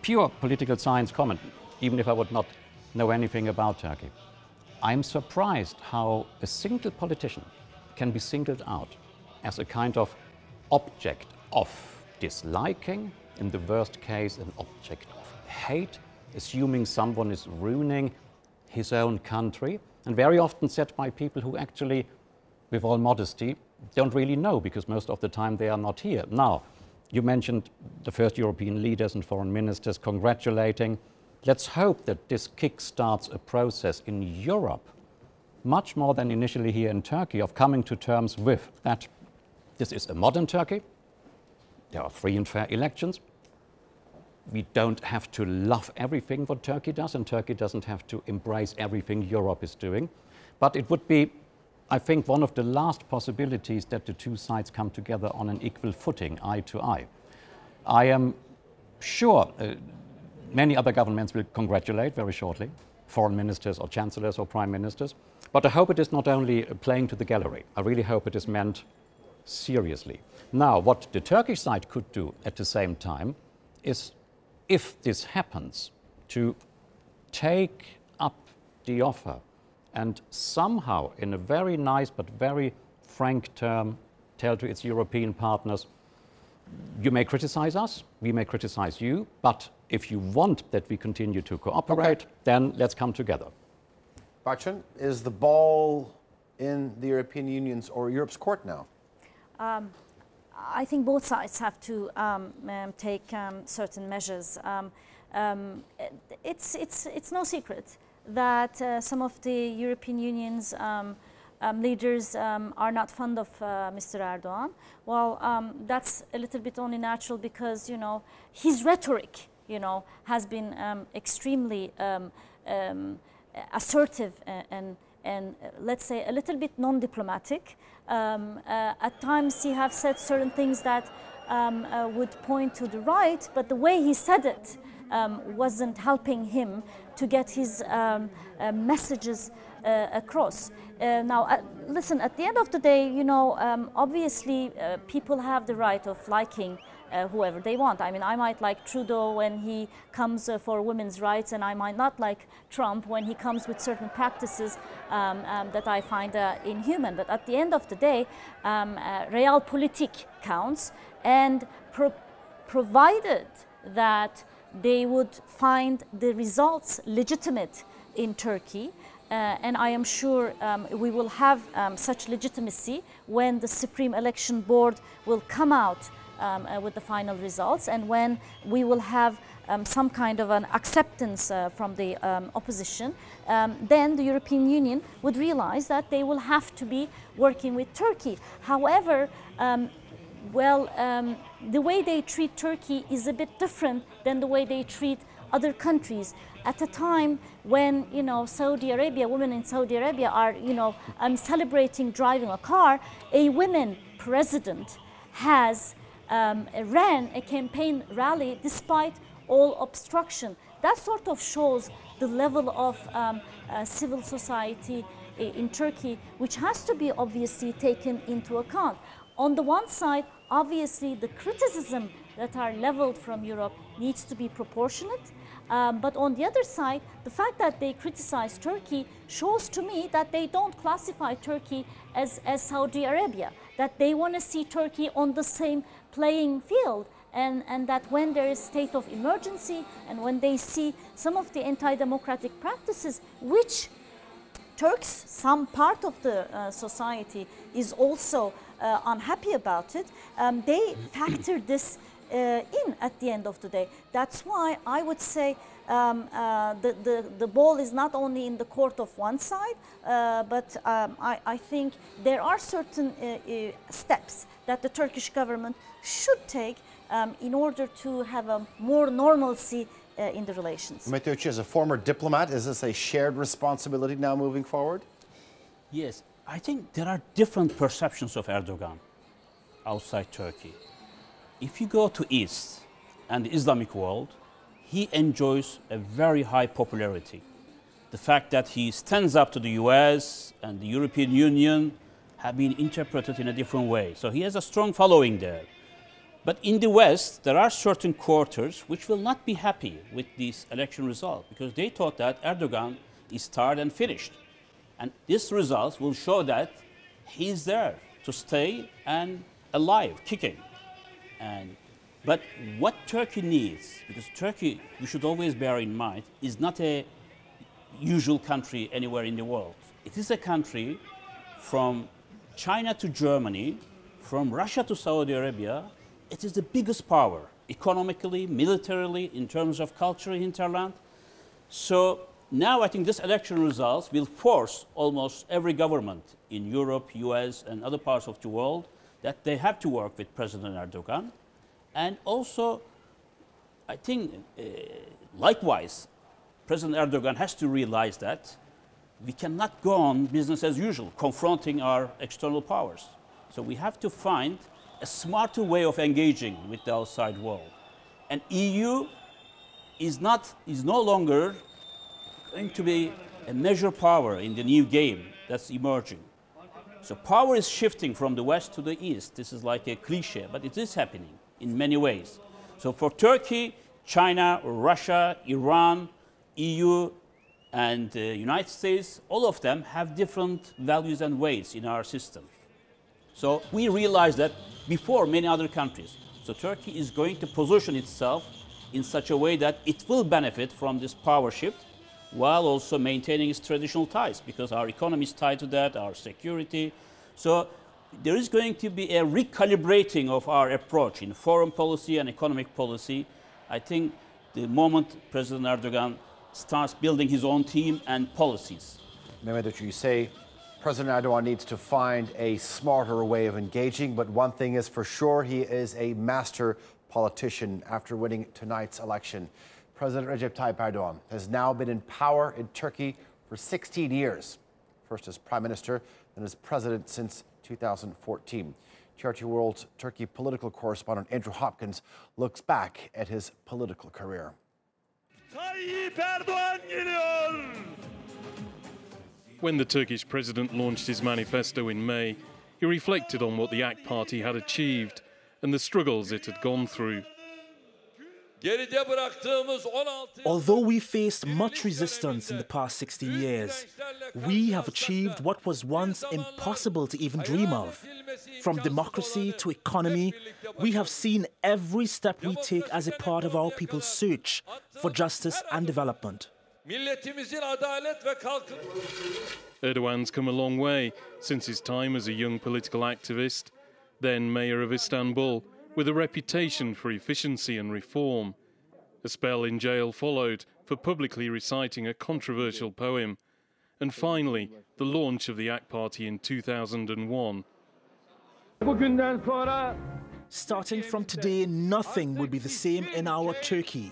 D: pure political science comment, even if I would not know anything about Turkey. I'm surprised how a single politician can be singled out as a kind of object of disliking, in the worst case an object of hate, assuming someone is ruining his own country, and very often said by people who actually, with all modesty, don't really know, because most of the time they are not here. Now, you mentioned the first European leaders and foreign ministers congratulating. Let's hope that this kick-starts a process in Europe, much more than initially here in Turkey, of coming to terms with that this is a modern Turkey. There are free and fair elections. We don't have to love everything what Turkey does, and Turkey doesn't have to embrace everything Europe is doing. But it would be, I think, one of the last possibilities that the two sides come together on an equal footing, eye to eye. I am sure many other governments will congratulate very shortly, foreign ministers or chancellors or prime ministers. But I hope it is not only playing to the gallery. I really hope it is meant seriously. Now, what the Turkish side could do at the same time is, if this happens, to take up the offer and somehow, in a very nice but very frank term, tell to its European partners, you may criticize us, we may criticize you, but if you want that we continue to cooperate, then let's come together.
A: Barcin, is the ball in the European Union's or Europe's court now?
C: I think both sides have to take certain measures. It's no secret that some of the European Union's leaders are not fond of Mr. Erdogan. Well, that's a little bit only natural because, you know, his rhetoric, you know, has been extremely assertive and let's say a little bit non-diplomatic. At times he have said certain things that would point to the right, but the way he said it wasn't helping him to get his messages across. Now, listen, at the end of the day, you know, obviously people have the right of liking whoever they want. I mean, I might like Trudeau when he comes for women's rights, and I might not like Trump when he comes with certain practices that I find inhuman. But at the end of the day, realpolitik counts, and provided that they would find the results legitimate in Turkey, and I am sure we will have such legitimacy when the Supreme Election Board will come out with the final results, and when we will have some kind of an acceptance from the opposition, then the European Union would realize that they will have to be working with Turkey. However, the way they treat Turkey is a bit different than the way they treat other countries. At a time when, you know, Saudi Arabia, women in Saudi Arabia are, you know, celebrating driving a car, a women president has ran a campaign rally despite all obstruction. That sort of shows the level of civil society in Turkey, which has to be obviously taken into account. On the one side, obviously the criticism that are leveled from Europe needs to be proportionate. But on the other side, the fact that they criticize Turkey shows to me that they don't classify Turkey as Saudi Arabia, that they want to see Turkey on the same playing field, and that when there is state of emergency and when they see some of the anti-democratic practices, which Turks, some part of the society is also unhappy about it, they factor this in at the end of the day. That's why I would say the ball is not only in the court of one side, but I think there are certain steps that the Turkish government should take in order to have a more normalcy in the relations.
A: Mehmet, as a former diplomat, is this a shared responsibility now moving forward?
B: Yes, I think there are different perceptions of Erdogan outside Turkey. If you go to East and the Islamic world, he enjoys a very high popularity. The fact that he stands up to the US and the European Union have been interpreted in a different way. So he has a strong following there. But in the West, there are certain quarters which will not be happy with this election result because they thought that Erdogan is tired and finished. And this result will show that he's there to stay and alive, kicking. But what Turkey needs, because Turkey, we should always bear in mind, is not a usual country anywhere in the world. It is a country from China to Germany, from Russia to Saudi Arabia. It is the biggest power, economically, militarily, in terms of cultural hinterland. So now I think this election results will force almost every government in Europe, US, and other parts of the world that they have to work with President Erdogan. And also, I think, likewise, President Erdogan has to realize that we cannot go on business as usual, confronting our external powers. So we have to find a smarter way of engaging with the outside world. And EU is no longer going to be a major power in the new game that's emerging. So power is shifting from the West to the East. This is like a cliche, but it is happening in many ways. So for Turkey, China, Russia, Iran, EU, and the United States, all of them have different values and weights in our system. So we realize that before many other countries. So Turkey is going to position itself in such a way that it will benefit from this power shift while also maintaining its traditional ties, because our economy is tied to that, our security. So there is going to be a recalibrating of our approach in foreign policy and economic policy. I think the moment President Erdogan starts building his own team and policies.
A: Mehmet, you say President Erdogan needs to find a smarter way of engaging, but one thing is for sure, he is a master politician after winning tonight's election. President Recep Tayyip Erdogan has now been in power in Turkey for 16 years, first as prime minister, then as president since 2014. TRT World's Turkey political correspondent Andrew Hopkins looks back at his political career.
F: When the Turkish president launched his manifesto in May, he reflected on what the AK Party had achieved and the struggles it had gone through.
K: Although we faced much resistance in the past 16 years, we have achieved what was once impossible to even dream of. From democracy to economy, we have seen every step we take as a part of our people's search for justice and development.
F: Erdogan's come a long way since his time as a young political activist, then mayor of Istanbul, with a reputation for efficiency and reform. A spell in jail followed for publicly reciting a controversial poem. And finally, the launch of the AK Party in 2001.
K: Starting from today, nothing will be the same in our Turkey.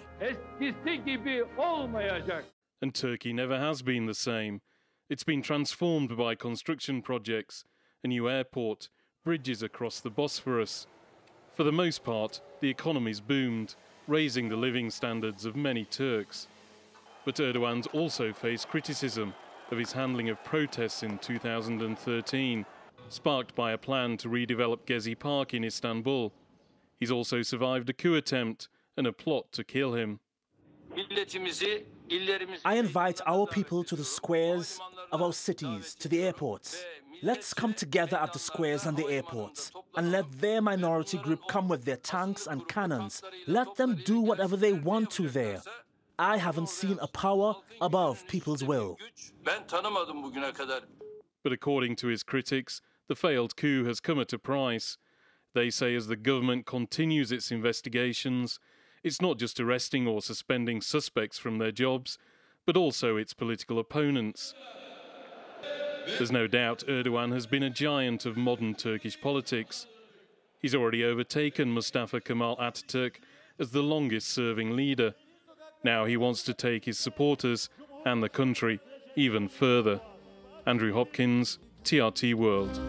F: And Turkey never has been the same. It's been transformed by construction projects, a new airport, bridges across the Bosphorus. For the most part, the economy's boomed, raising the living standards of many Turks. But Erdogan's also faced criticism of his handling of protests in 2013, sparked by a plan to redevelop Gezi Park in Istanbul. He's also survived a coup attempt and a plot to kill him.
K: I invite our people to the squares of our cities, to the airports. Let's come together at the squares and the airports and let their minority group come with their tanks and cannons. Let them do whatever they want to there. I haven't seen a power above people's will.
F: But according to his critics, the failed coup has come at a price. They say as the government continues its investigations, it's not just arresting or suspending suspects from their jobs, but also its political opponents. There's no doubt Erdogan has been a giant of modern Turkish politics. He's already overtaken Mustafa Kemal Atatürk as the longest-serving leader. Now he wants to take his supporters and the country even further. Andrew Hopkins, TRT World.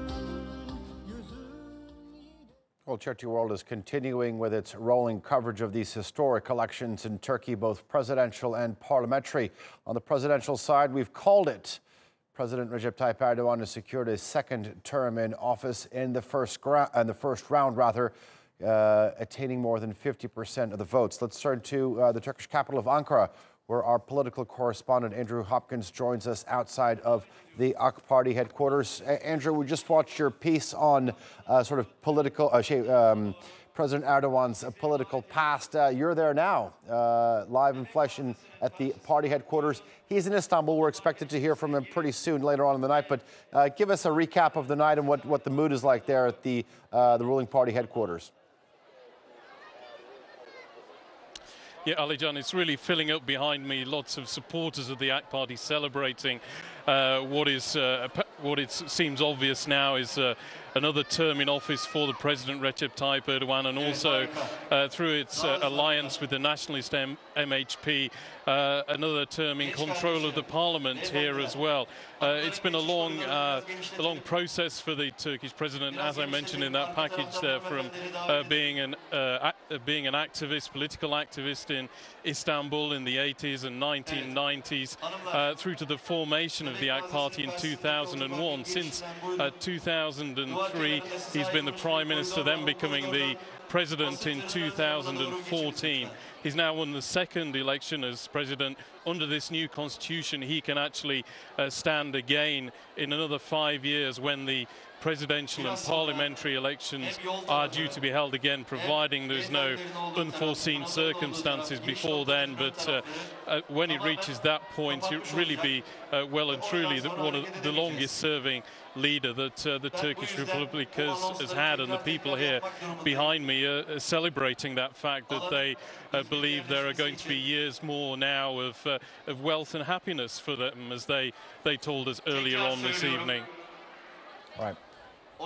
A: Well, TRT World is continuing with its rolling coverage of these historic elections in Turkey, both presidential and parliamentary. On the presidential side, we've called it. President Recep Tayyip Erdogan has secured his second term in office in the first round, attaining more than 50% of the votes. Let's turn to the Turkish capital of Ankara, where our political correspondent Andrew Hopkins joins us outside of the AK Party headquarters. Andrew, we just watched your piece on sort of political, President Erdogan's political past. You're there now, live and flesh at the party headquarters. He's in Istanbul. We're expected to hear from him pretty soon, later on in the night. But give us a recap of the night and what the mood is like there at the ruling party headquarters.
F: Yeah, Alican, it's really filling up behind me. Lots of supporters of the AK Party celebrating what it seems obvious now is another term in office for the President Recep Tayyip Erdogan, and also through its alliance with the nationalist MHP, another term in control of the parliament here as well. It's been a long process for the Turkish president, as I mentioned in that package there, from being an activist, political activist in Istanbul in the 80s and 1990s, through to the formation of the AK Party in 2001. Since 2003, he's been the Prime Minister, then becoming the President in 2014. He's now won the second election as President. Under this new constitution, he can actually stand again in another 5 years when the presidential and parliamentary elections are due to be held again, providing there's no unforeseen circumstances before then. But when it reaches that point, it will really be well and truly one of the longest-serving leader that the Turkish Republic has had, and the people here behind me are celebrating that fact, that they believe there are going to be years more now of wealth and happiness for them, as they told us earlier on this evening.
A: All right.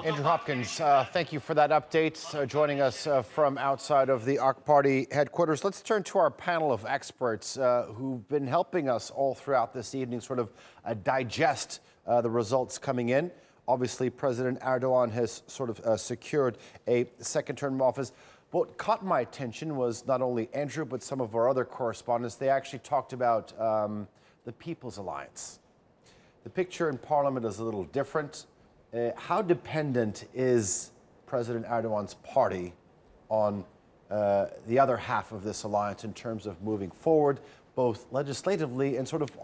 A: Andrew Hopkins, thank you for that update, joining us from outside of the AK Party headquarters. Let's turn to our panel of experts who've been helping us all throughout this evening sort of digest the results coming in. Obviously, President Erdogan has sort of secured a second term of office. What caught my attention was not only Andrew, but some of our other correspondents. They actually talked about the People's Alliance. The picture in Parliament is a little different. How dependent is President Erdogan's party on the other half of this alliance in terms of moving forward, both legislatively and sort of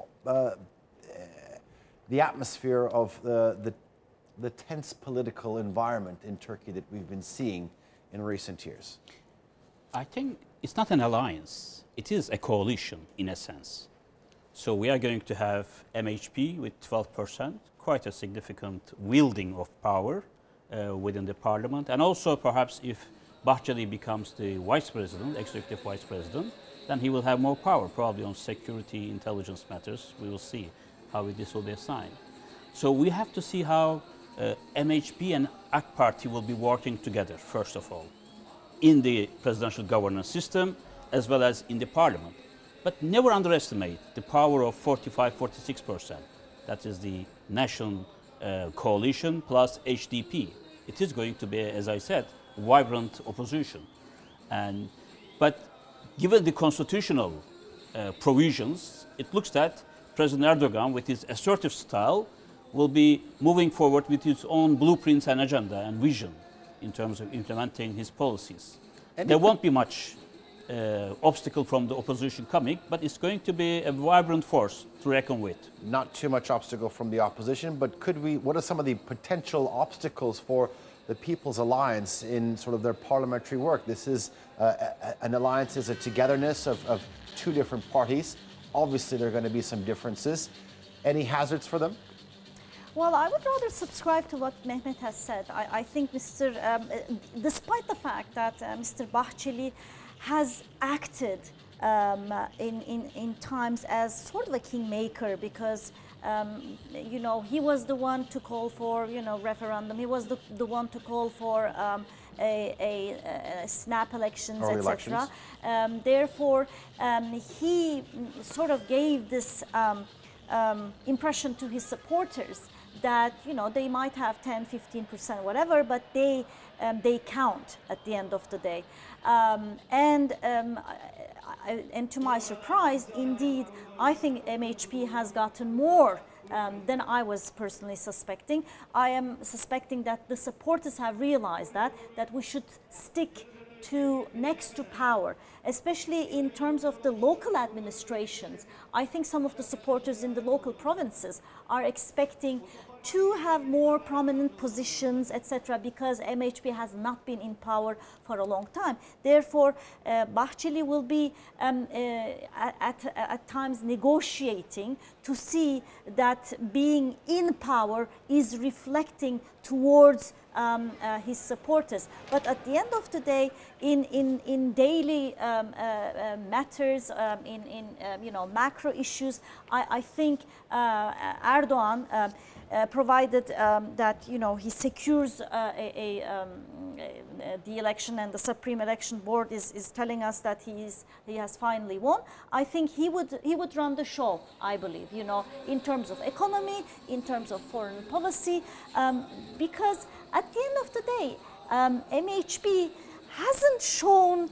A: the atmosphere of the tense political environment in Turkey that we've been seeing in recent years?
B: I think it's not an alliance. It is a coalition in a sense. So we are going to have MHP with 12%, quite a significant wielding of power within the parliament. And also perhaps if Bahçeli becomes the vice president, executive vice president, then he will have more power, probably on security, intelligence matters. We will see how this will be assigned. So we have to see how MHP and AK Party will be working together, first of all, in the presidential governance system as well as in the parliament. But never underestimate the power of 45–46%. That is the national coalition plus HDP. It is going to be, as I said, vibrant opposition. But given the constitutional provisions, it looks that President Erdogan, with his assertive style, will be moving forward with his own blueprints and agenda and vision in terms of implementing his policies. There won't be much obstacle from the opposition coming, but it's going to be a vibrant force to reckon with.
A: Not too much obstacle from the opposition, but what are some of the potential obstacles for the People's Alliance in sort of their parliamentary work? This is an alliance, is a togetherness of two different parties. Obviously, there are going to be some differences. Any hazards for them?
C: Well, I would rather subscribe to what Mehmet has said. I think despite the fact that Mr. Bahçeli has acted in times as sort of a kingmaker, because you know, he was the one to call for, you know, referendum. He was the one to call for snap elections, etc. Therefore, he sort of gave this impression to his supporters that, you know, they might have 10–15%, whatever, but they count at the end of the day. And to my surprise, indeed, I think MHP has gotten more than I was personally suspecting. I am suspecting that the supporters have realized that we should stick to next to power, especially in terms of the local administrations. I think some of the supporters in the local provinces are expecting to have more prominent positions, etc., because MHP has not been in power for a long time. Therefore, Bahçeli will be at times negotiating to see that being in power is reflecting towards his supporters. But at the end of the day, in daily matters, you know, macro issues, I think Erdogan, provided that, you know, he secures the election and the Supreme Election Board is telling us that he has finally won, I think he would run the show, I believe, you know, in terms of economy, in terms of foreign policy, because at the end of the day, MHP hasn't shown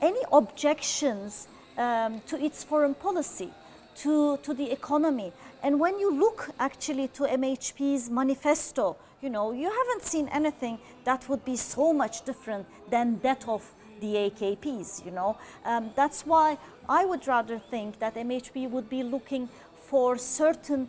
C: any objections to its foreign policy, to the economy. And when you look actually to MHP's manifesto, you know, you haven't seen anything that would be so much different than that of the AKP's, you know. That's why I would rather think that MHP would be looking for certain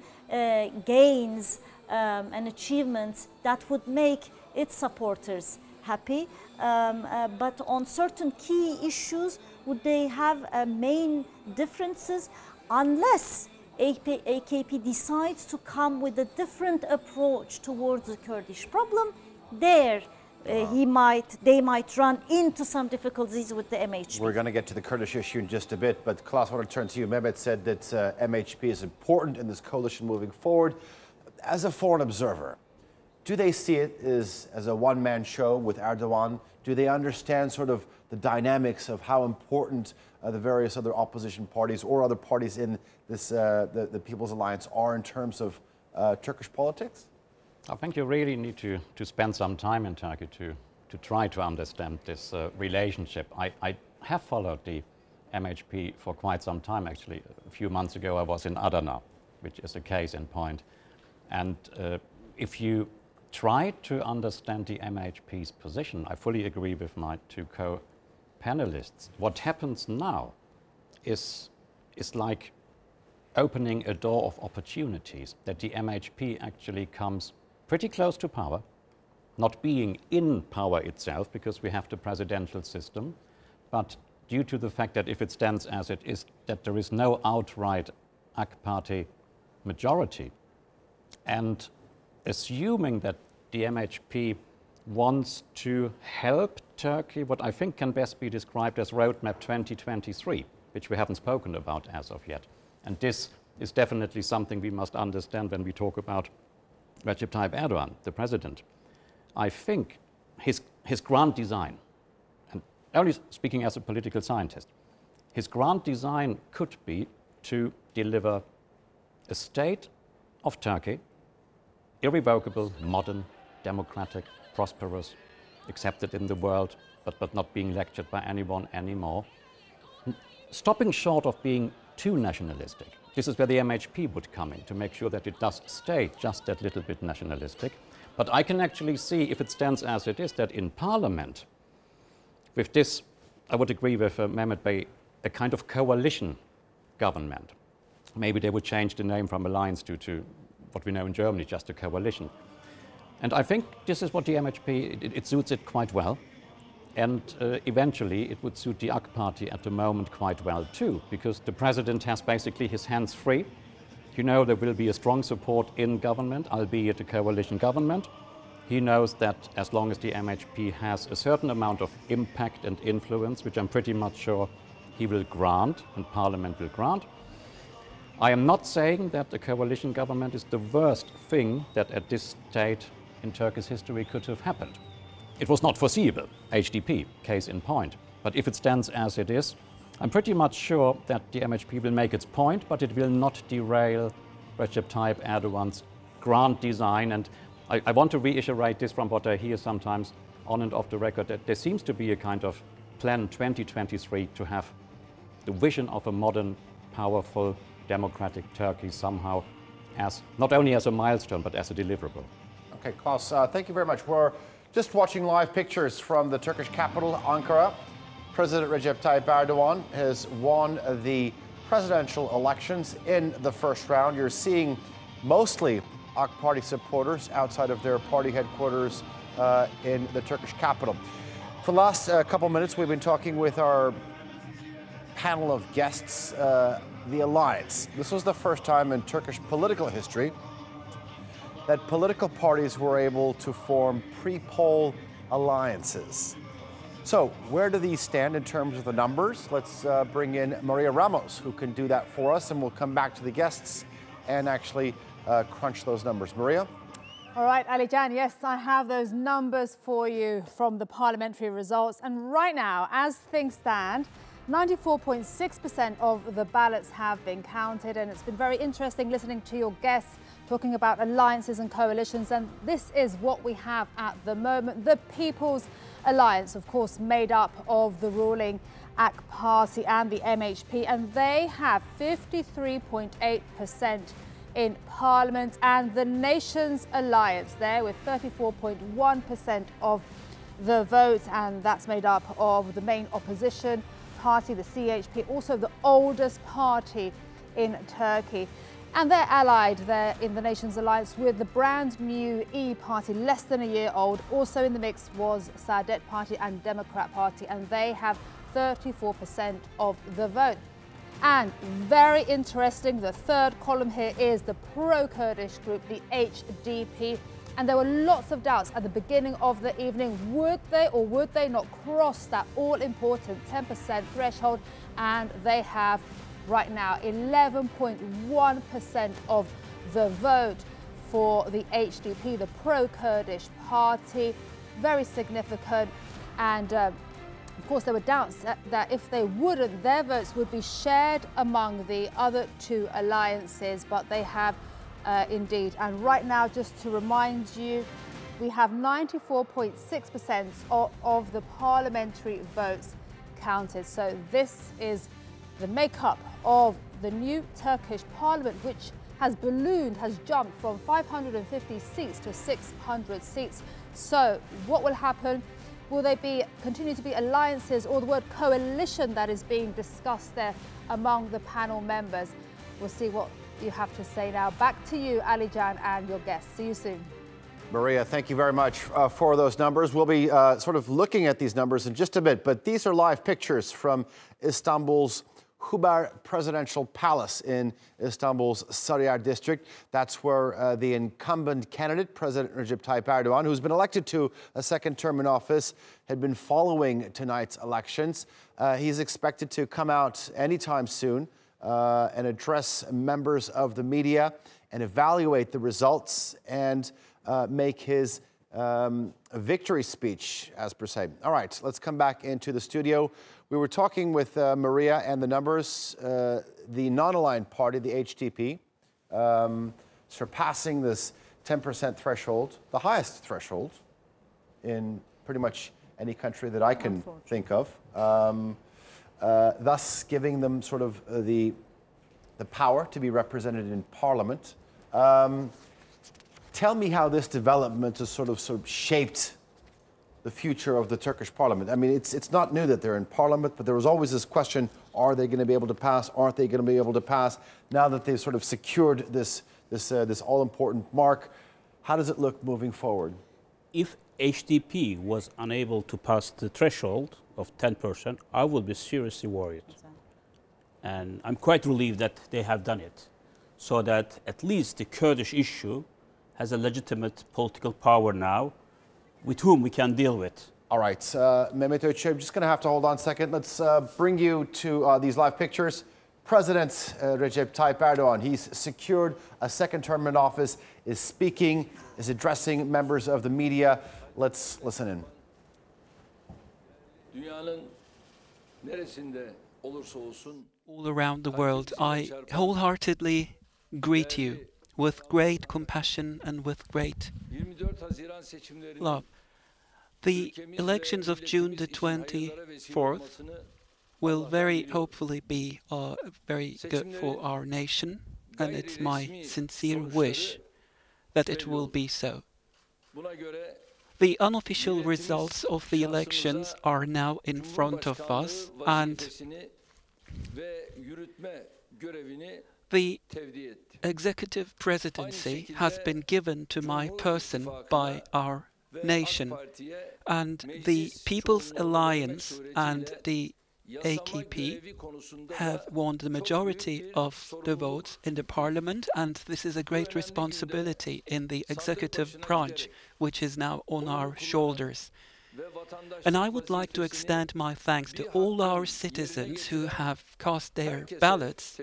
C: gains and achievements that would make its supporters happy. But on certain key issues, would they have main differences? Unless AKP decides to come with a different approach towards the Kurdish problem, they might run into some difficulties with the MHP.
A: We're going to get to the Kurdish issue in just a bit, but Klaus, I want to turn to you. Mehmet said that MHP is important in this coalition moving forward. As a foreign observer, Do they see it as a one-man show with Erdogan? Do they understand sort of the dynamics of how important the various other opposition parties or other parties in this the People's Alliance are in terms of Turkish politics?
D: I think you really need to spend some time in Turkey to try to understand this relationship. I have followed the MHP for quite some time, actually. A few months ago I was in Adana, which is a case in point. And if you try to understand the MHP's position, I fully agree with my two co-panelists. What happens now is like opening a door of opportunities, that the MHP actually comes pretty close to power, not being in power itself, because we have the presidential system, but due to the fact that if it stands as it is, that there is no outright AK Party majority. And assuming that the MHP wants to help Turkey, what I think can best be described as Roadmap 2023, which we haven't spoken about as of yet. And this is definitely something we must understand when we talk about Recep Tayyip Erdogan, the president. I think his grand design, and only speaking as a political scientist, his grand design could be to deliver a state of Turkey, irrevocable, modern, democratic, prosperous, accepted in the world, but not being lectured by anyone anymore, stopping short of being too nationalistic. This is where the MHP would come in, to make sure that it does stay just that little bit nationalistic. But I can actually see, if it stands as it is, that in Parliament, with this, I would agree with Mehmet Bey, a kind of coalition government. Maybe they would change the name from alliance to what we know in Germany, just a coalition. And I think this is what the MHP, it suits it quite well. And eventually it would suit the AK Party at the moment quite well too, because the president has basically his hands free. You know there will be a strong support in government, albeit a coalition government. He knows that as long as the MHP has a certain amount of impact and influence, which I'm pretty much sure he will grant and Parliament will grant. I am not saying that a coalition government is the worst thing that at this stage in Turkey's history could have happened. It was not foreseeable, HDP, case in point. But if it stands as it is, I'm pretty much sure that the MHP will make its point, but it will not derail Recep Tayyip Erdogan's grand design. And I want to reiterate this from what I hear sometimes on and off the record, that there seems to be a kind of plan 2023 to have the vision of a modern, powerful, democratic Turkey somehow as, not only as a milestone, but as a deliverable.
A: Okay, Klaus, thank you very much. We're just watching live pictures from the Turkish capital, Ankara. President Recep Tayyip Erdogan has won the presidential elections in the first round. You're seeing mostly AK Party supporters outside of their party headquarters in the Turkish capital. For the last couple minutes, we've been talking with our panel of guests, the Alliance. This was the first time in Turkish political history that political parties were able to form pre-poll alliances. So where do these stand in terms of the numbers? Let's bring in Maria Ramos, who can do that for us, and we'll come back to the guests and actually crunch those numbers. Maria?
E: All right, Alican, yes, I have those numbers for you from the parliamentary results. And right now, as things stand, 94.6% of the ballots have been counted, and it's been very interesting listening to your guests talking about alliances and coalitions, and this is what we have at the moment. The People's Alliance, of course, made up of the ruling AK Party and the MHP, and they have 53.8% in Parliament, and the Nations Alliance there with 34.1% of the vote, and that's made up of the main opposition party, the CHP, also the oldest party in Turkey. And they're allied there in the Nations Alliance with the brand new E Party, less than a year old. Also in the mix was Saadet Party and Democrat Party, and they have 34% of the vote. And very interesting, the third column here is the pro-Kurdish group, the HDP. And there were lots of doubts at the beginning of the evening. Would they or would they not cross that all-important 10% threshold? And they have right now 11.1% of the vote for the HDP, the pro-Kurdish party, very significant. And of course, there were doubts that if they wouldn't, their votes would be shared among the other two alliances, but they have indeed. And right now, just to remind you, we have 94.6% of the parliamentary votes counted. So this is the makeup of the new Turkish parliament, which has ballooned, has jumped from 550 seats to 600 seats. So what will happen? Will they continue to be alliances, or the word coalition that is being discussed there among the panel members? We'll see what you have to say now. Back to you, Alican, and your guests. See you soon.
A: Maria, thank you very much for those numbers. We'll be sort of looking at these numbers in just a bit, but these are live pictures from Istanbul's Hurriyet presidential palace in Istanbul's Sarıyer district. That's where the incumbent candidate, President Recep Tayyip Erdogan, who's been elected to a second term in office, had been following tonight's elections. He's expected to come out anytime soon and address members of the media and evaluate the results and make his victory speech, as per se. All right, let's come back into the studio. We were talking with Maria and the numbers. The non-aligned party, the HDP, surpassing this 10% threshold, the highest threshold in pretty much any country that I can think of, thus giving them sort of the power to be represented in parliament. Tell me how this development has sort of shaped the future of the Turkish parliament. I mean, it's not new that they're in parliament, but there was always this question, are they going to be able to pass? Aren't they going to be able to pass? Now that they've sort of secured this all-important mark, how does it look moving forward?
B: If HDP was unable to pass the threshold of 10%, I would be seriously worried. And I'm quite relieved that they have done it, so that at least the Kurdish issue has a legitimate political power now with whom we can deal with.
A: All right, Mehmet, I'm just going to have to hold on a second. Let's bring you to these live pictures. President Recep Tayyip Erdogan, he's secured a second term in office, is speaking, is addressing members of the media. Let's listen in.
H: All around the world, I wholeheartedly greet you with great compassion and with great love. The elections of June the 24th will very hopefully be very good for our nation, and it's my sincere wish that it will be so. The unofficial results of the elections are now in front of us, and the executive presidency has been given to my person by our nation, and the People's Alliance and the AKP have won the majority of the votes in the parliament, and this is a great responsibility in the executive branch, which is now on our shoulders. And I would like to extend my thanks to all our citizens who have cast their ballots,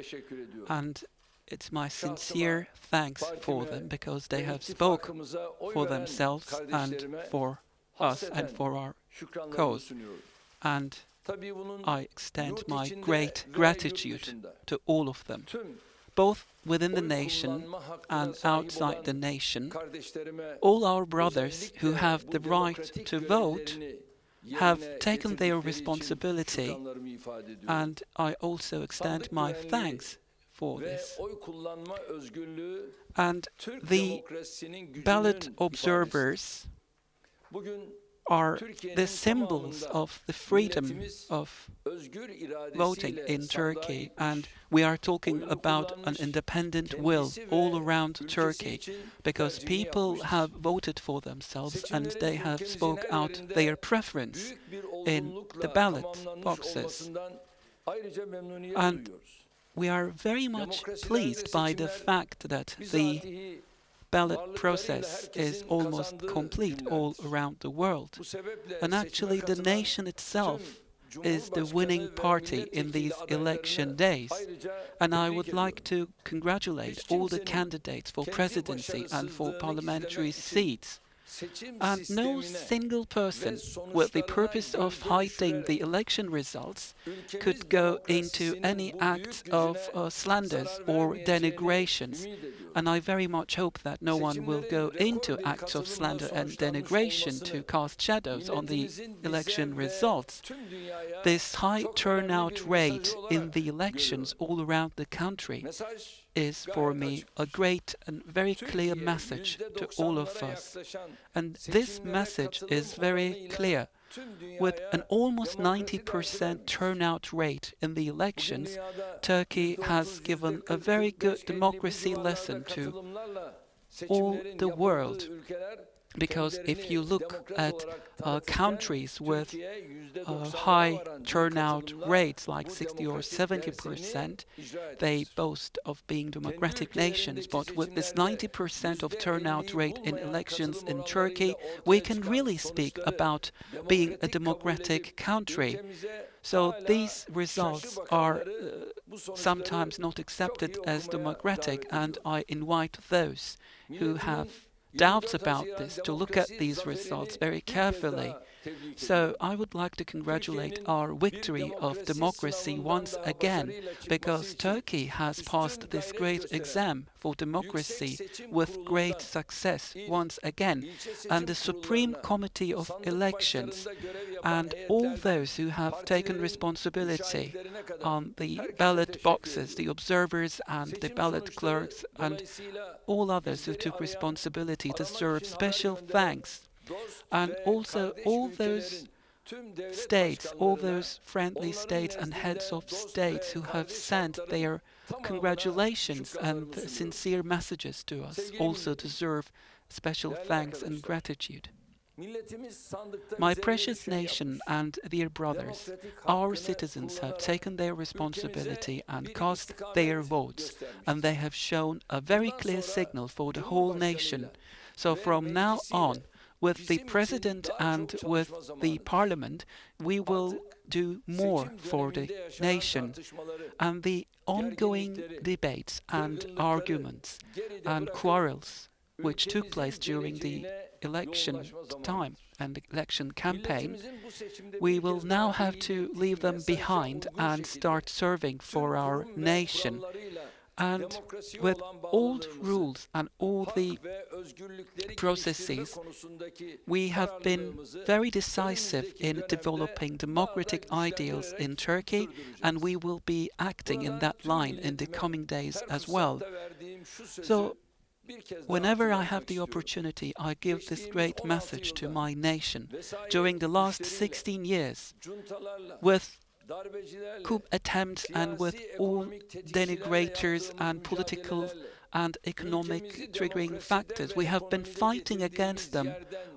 H: and it's my sincere thanks for them, because they have spoken for themselves and for us and for our cause. And I extend my great gratitude to all of them, both within the nation and outside the nation. All our brothers who have the right to vote have taken their responsibility, and I also extend my thanks for this. And the ballot observers are the symbols of the freedom of voting in Turkey, and we are talking about an independent will all around Turkey, because people have voted for themselves and they have spoke out their preference in the ballot boxes. And we are very much pleased by the fact that the ballot process is almost complete all around the world. And actually the nation itself is the winning party in these election days. And I would like to congratulate all the candidates for presidency and for parliamentary seats. And no single person, with the purpose of hiding the election results, could go into any acts of slanders or denigrations. And I very much hope that no one will go into acts of slander and denigration to cast shadows on the election results. This high turnout rate in the elections all around the country is for me a great and very clear message to all of us. And this message is very clear. With an almost 90% turnout rate in the elections, Turkey has given a very good democracy lesson to all the world. Because if you look at countries with high turnout rates like 60 or 70%, they boast of being democratic nations. But with this 90% of turnout rate in elections in Turkey, we can really speak about being a democratic country. So these results are sometimes not accepted as democratic, and I invite those who have doubts about this to look at these results very carefully. So I would like to congratulate our victory of democracy once again, because Turkey has passed this great exam for democracy with great success once again. And the Supreme Committee of Elections and all those who have taken responsibility on the ballot boxes, the observers and the ballot clerks and all others who took responsibility, deserve special thanks. And also all those states, all those friendly states and heads of states who have sent their congratulations and sincere messages to us also deserve special thanks and gratitude. My precious nation and dear brothers, our citizens have taken their responsibility and cast their votes, and they have shown a very clear signal for the whole nation. So from now on, with the President and with the Parliament, we will do more for the nation. And the ongoing debates and arguments and quarrels which took place during the election time and the election campaign, we will now have to leave them behind and start serving for our nation. And with all the rules and all the processes, we have been very decisive in developing democratic ideals in Turkey, and we will be acting in that line in the coming days as well. So, whenever I have the opportunity, I give this great message to my nation. During the last 16 years, with coup attempts and with all denigrators and political and economic triggering factors, we have been fighting against them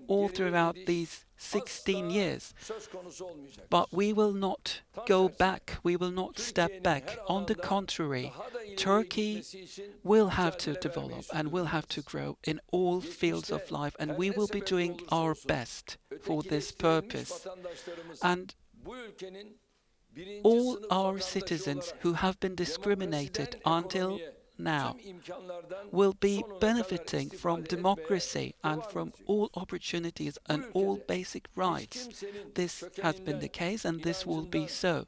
H: all throughout these 16 years. But we will not go back, we will not step back. On the contrary, Turkey will have to develop and will have to grow in all fields of life, and we will be doing our best for this purpose. And all our citizens who have been discriminated until now will be benefiting from democracy and from all opportunities and all basic rights. This has been the case, and this will be so.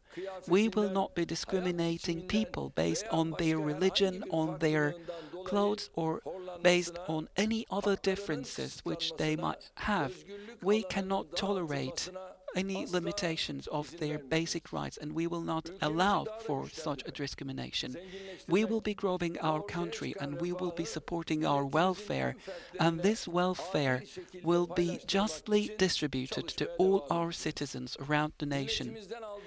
H: We will not be discriminating people based on their religion, on their clothes, or based on any other differences which they might have. We cannot tolerate any limitations of their basic rights, and we will not allow for such a discrimination. We will be growing our country, and we will be supporting our welfare, and this welfare will be justly distributed to all our citizens around the nation.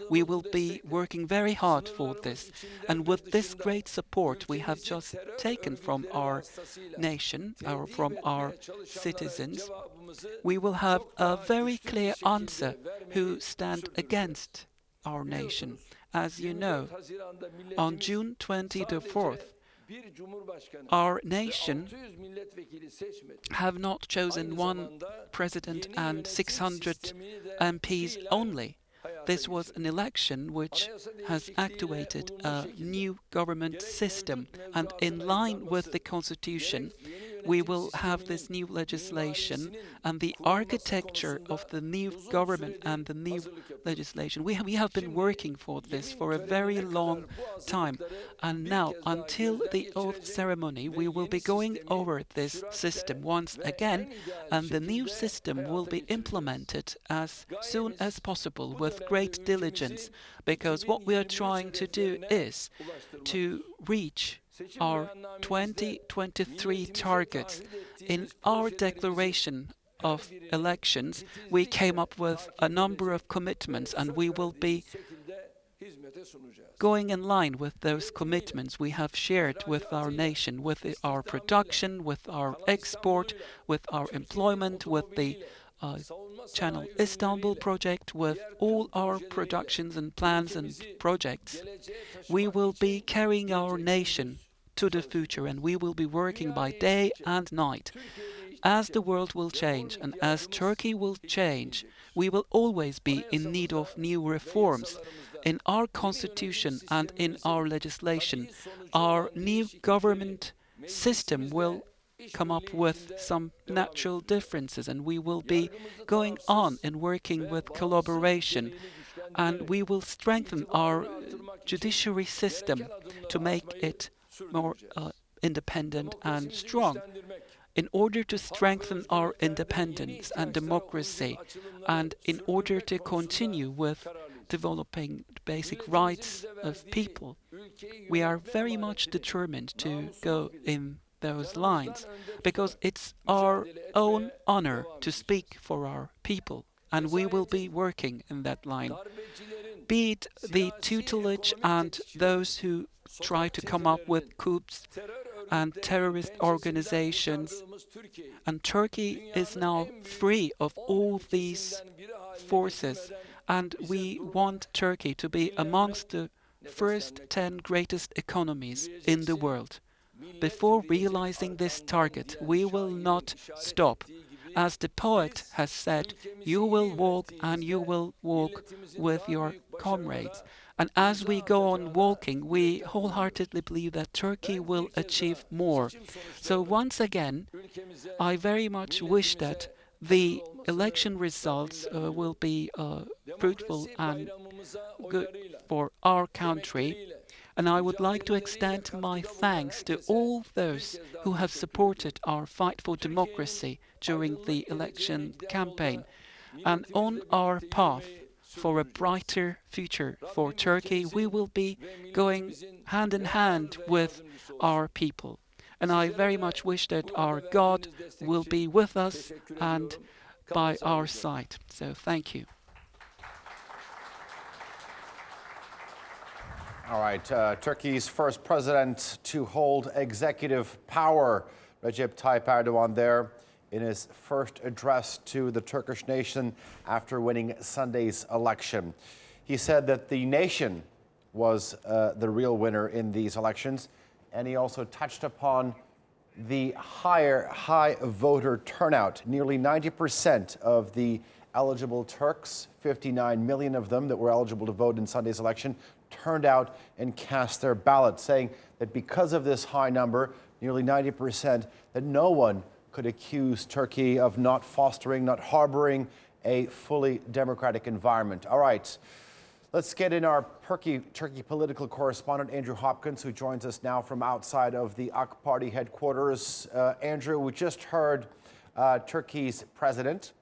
H: We will be working very hard for this, and with this great support we have just taken from our nation, or from our citizens, we will have a very clear answer who stand against our nation. As you know, on June 24th, our nation have not chosen one president and 600 MPs only. this was an election which has activated a new government system, and in line with the constitution, we will have this new legislation and the architecture of the new government and the new legislation. We have been working for this for a very long time, and now until the oath ceremony we will be going over this system once again, and the new system will be implemented as soon as possible with great diligence, because what we are trying to do is to reach our 2023 targets. In our declaration of elections, we came up with a number of commitments, and we will be going in line with those commitments we have shared with our nation, with our production, with our export, with our employment, with the Channel Istanbul project, with all our productions and plans and projects. We will be carrying our nation to the future, and we will be working by day and night. As the world will change and as Turkey will change, we will always be in need of new reforms. In our constitution and in our legislation, our new government system will come up with some natural differences, and we will be going on and working with collaboration, and we will strengthen our judiciary system to make it more independent and strong. In order to strengthen our independence and democracy, and in order to continue with developing basic rights of people, we are very much determined to go in those lines, because it's our own honor to speak for our people, and we will be working in that line. Be it the tutelage and those who try to come up with coups and terrorist organizations, and Turkey is now free of all these forces, and we want Turkey to be amongst the first 10 greatest economies in the world. Before realizing this target, we will not stop. As the poet has said, you will walk and you will walk with your comrades. And as we go on walking, we wholeheartedly believe that Turkey will achieve more. So once again, I very much wish that the election results will be fruitful and good for our country. And I would like to extend my thanks to all those who have supported our fight for democracy during the election campaign. And on our path for a brighter future for Turkey, we will be going hand in hand with our people. And I very much wish that our God will be with us and by our side. So thank you.
A: All right, Turkey's first president to hold executive power, Recep Tayyip Erdogan, there in his first address to the Turkish nation after winning Sunday's election. He said that the nation was the real winner in these elections, and he also touched upon the high voter turnout. Nearly 90% of the eligible Turks, 59 million of them that were eligible to vote in Sunday's election, turned out and cast their ballot, saying that because of this high number, nearly 90%, that no one could accuse Turkey of not fostering, not harboring a fully democratic environment. All right, let's get in our Turkey political correspondent, Andrew Hopkins, who joins us now from outside of the AK Party headquarters. Andrew, we just heard Turkey's president,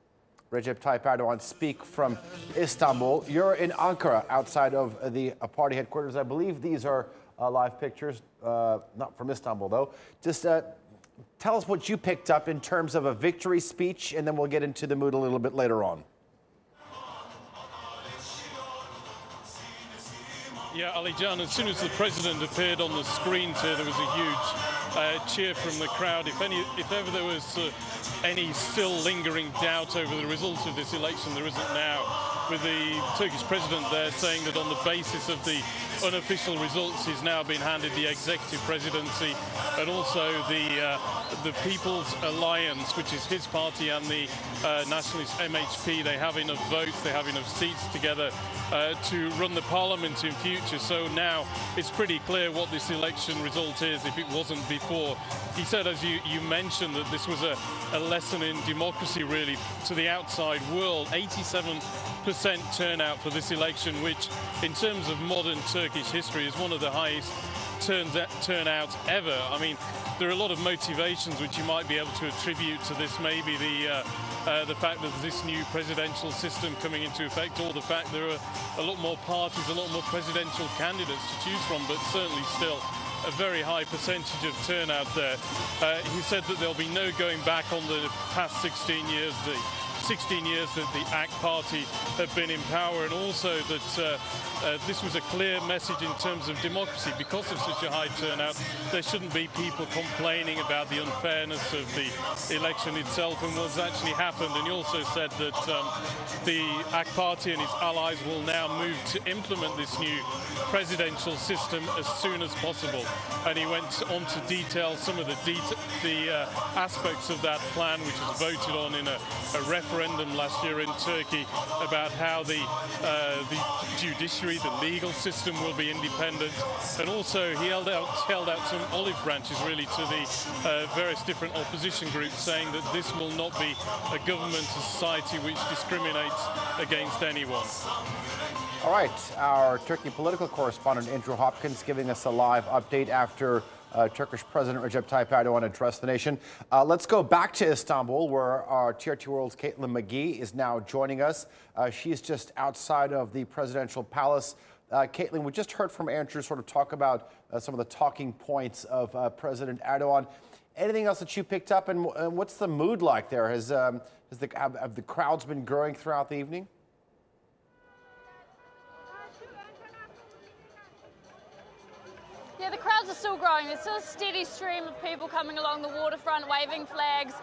A: Recep Tayyip Erdogan, speak from Istanbul. You're in Ankara, outside of the party headquarters. I believe these are live pictures, not from Istanbul, though. Just tell us what you picked up in terms of a victory speech, and then we'll get into the mood a little bit later on.
F: Yeah, Ali Can, as soon as the president appeared on the screens here, there was a huge cheer from the crowd. If ever there was any still lingering doubt over the results of this election, there isn't now. with the Turkish president there saying that on the basis of the unofficial results, he's now been handed the executive presidency, and also the People's Alliance, which is his party, and the nationalist MHP. They have enough votes, they have enough seats together to run the parliament in future. So now it's pretty clear what this election result is, if it wasn't before. He said, as you mentioned, that this was a lesson in democracy, really, to the outside world. 87% turnout for this election, which in terms of modern Turkish history is one of the highest turnouts ever. I mean, there are a lot of motivations which you might be able to attribute to this. Maybe the fact that this new presidential system coming into effect, or the fact there are a lot more parties, a lot more presidential candidates to choose from, but certainly still a very high percentage of turnout there. He said that there'll be no going back on the past 16 years, the 16 years that the AK party have been in power, and also that this was a clear message in terms of democracy. Because of such a high turnout, there shouldn't be people complaining about the unfairness of the election itself and what's actually happened. And he also said that the AK party and its allies will now move to implement this new presidential system as soon as possible. And he went on to detail some of the aspects of that plan, which was voted on in a referendum last year in Turkey, about how the judiciary, the legal system will be independent. And also he held out some olive branches, really, to the various different opposition groups, saying that this will not be a government, a society which discriminates against anyone.
A: All right, our Turkey political correspondent Andrew Hopkins giving us a live update after Turkish President Recep Tayyip Erdogan addressed the nation. Let's go back to Istanbul, where our TRT World's Caitlin McGee is now joining us. She's just outside of the presidential palace. Caitlin, we just heard from Andrew sort of talk about some of the talking points of President Erdogan. Anything else that you picked up, and what's the mood like there? Have the crowds been growing throughout the evening?
I: Yeah, the crowds are still growing. There's still a steady stream of people coming along the waterfront, waving flags,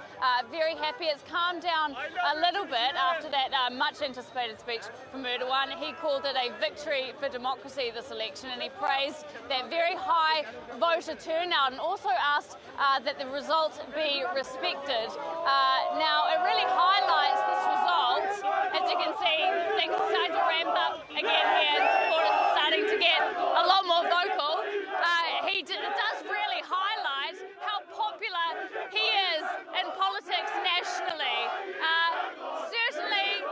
I: very happy. It's calmed down a little bit after that much anticipated speech from Erdogan. He called it a victory for democracy, this election, and he praised that very high voter turnout, and also asked that the results be respected. Now, it really highlights this result. As you can see, things are starting to ramp up again here, and supporters are starting to get a lot more vocal. It does really highlight how popular he is in politics nationally. Certainly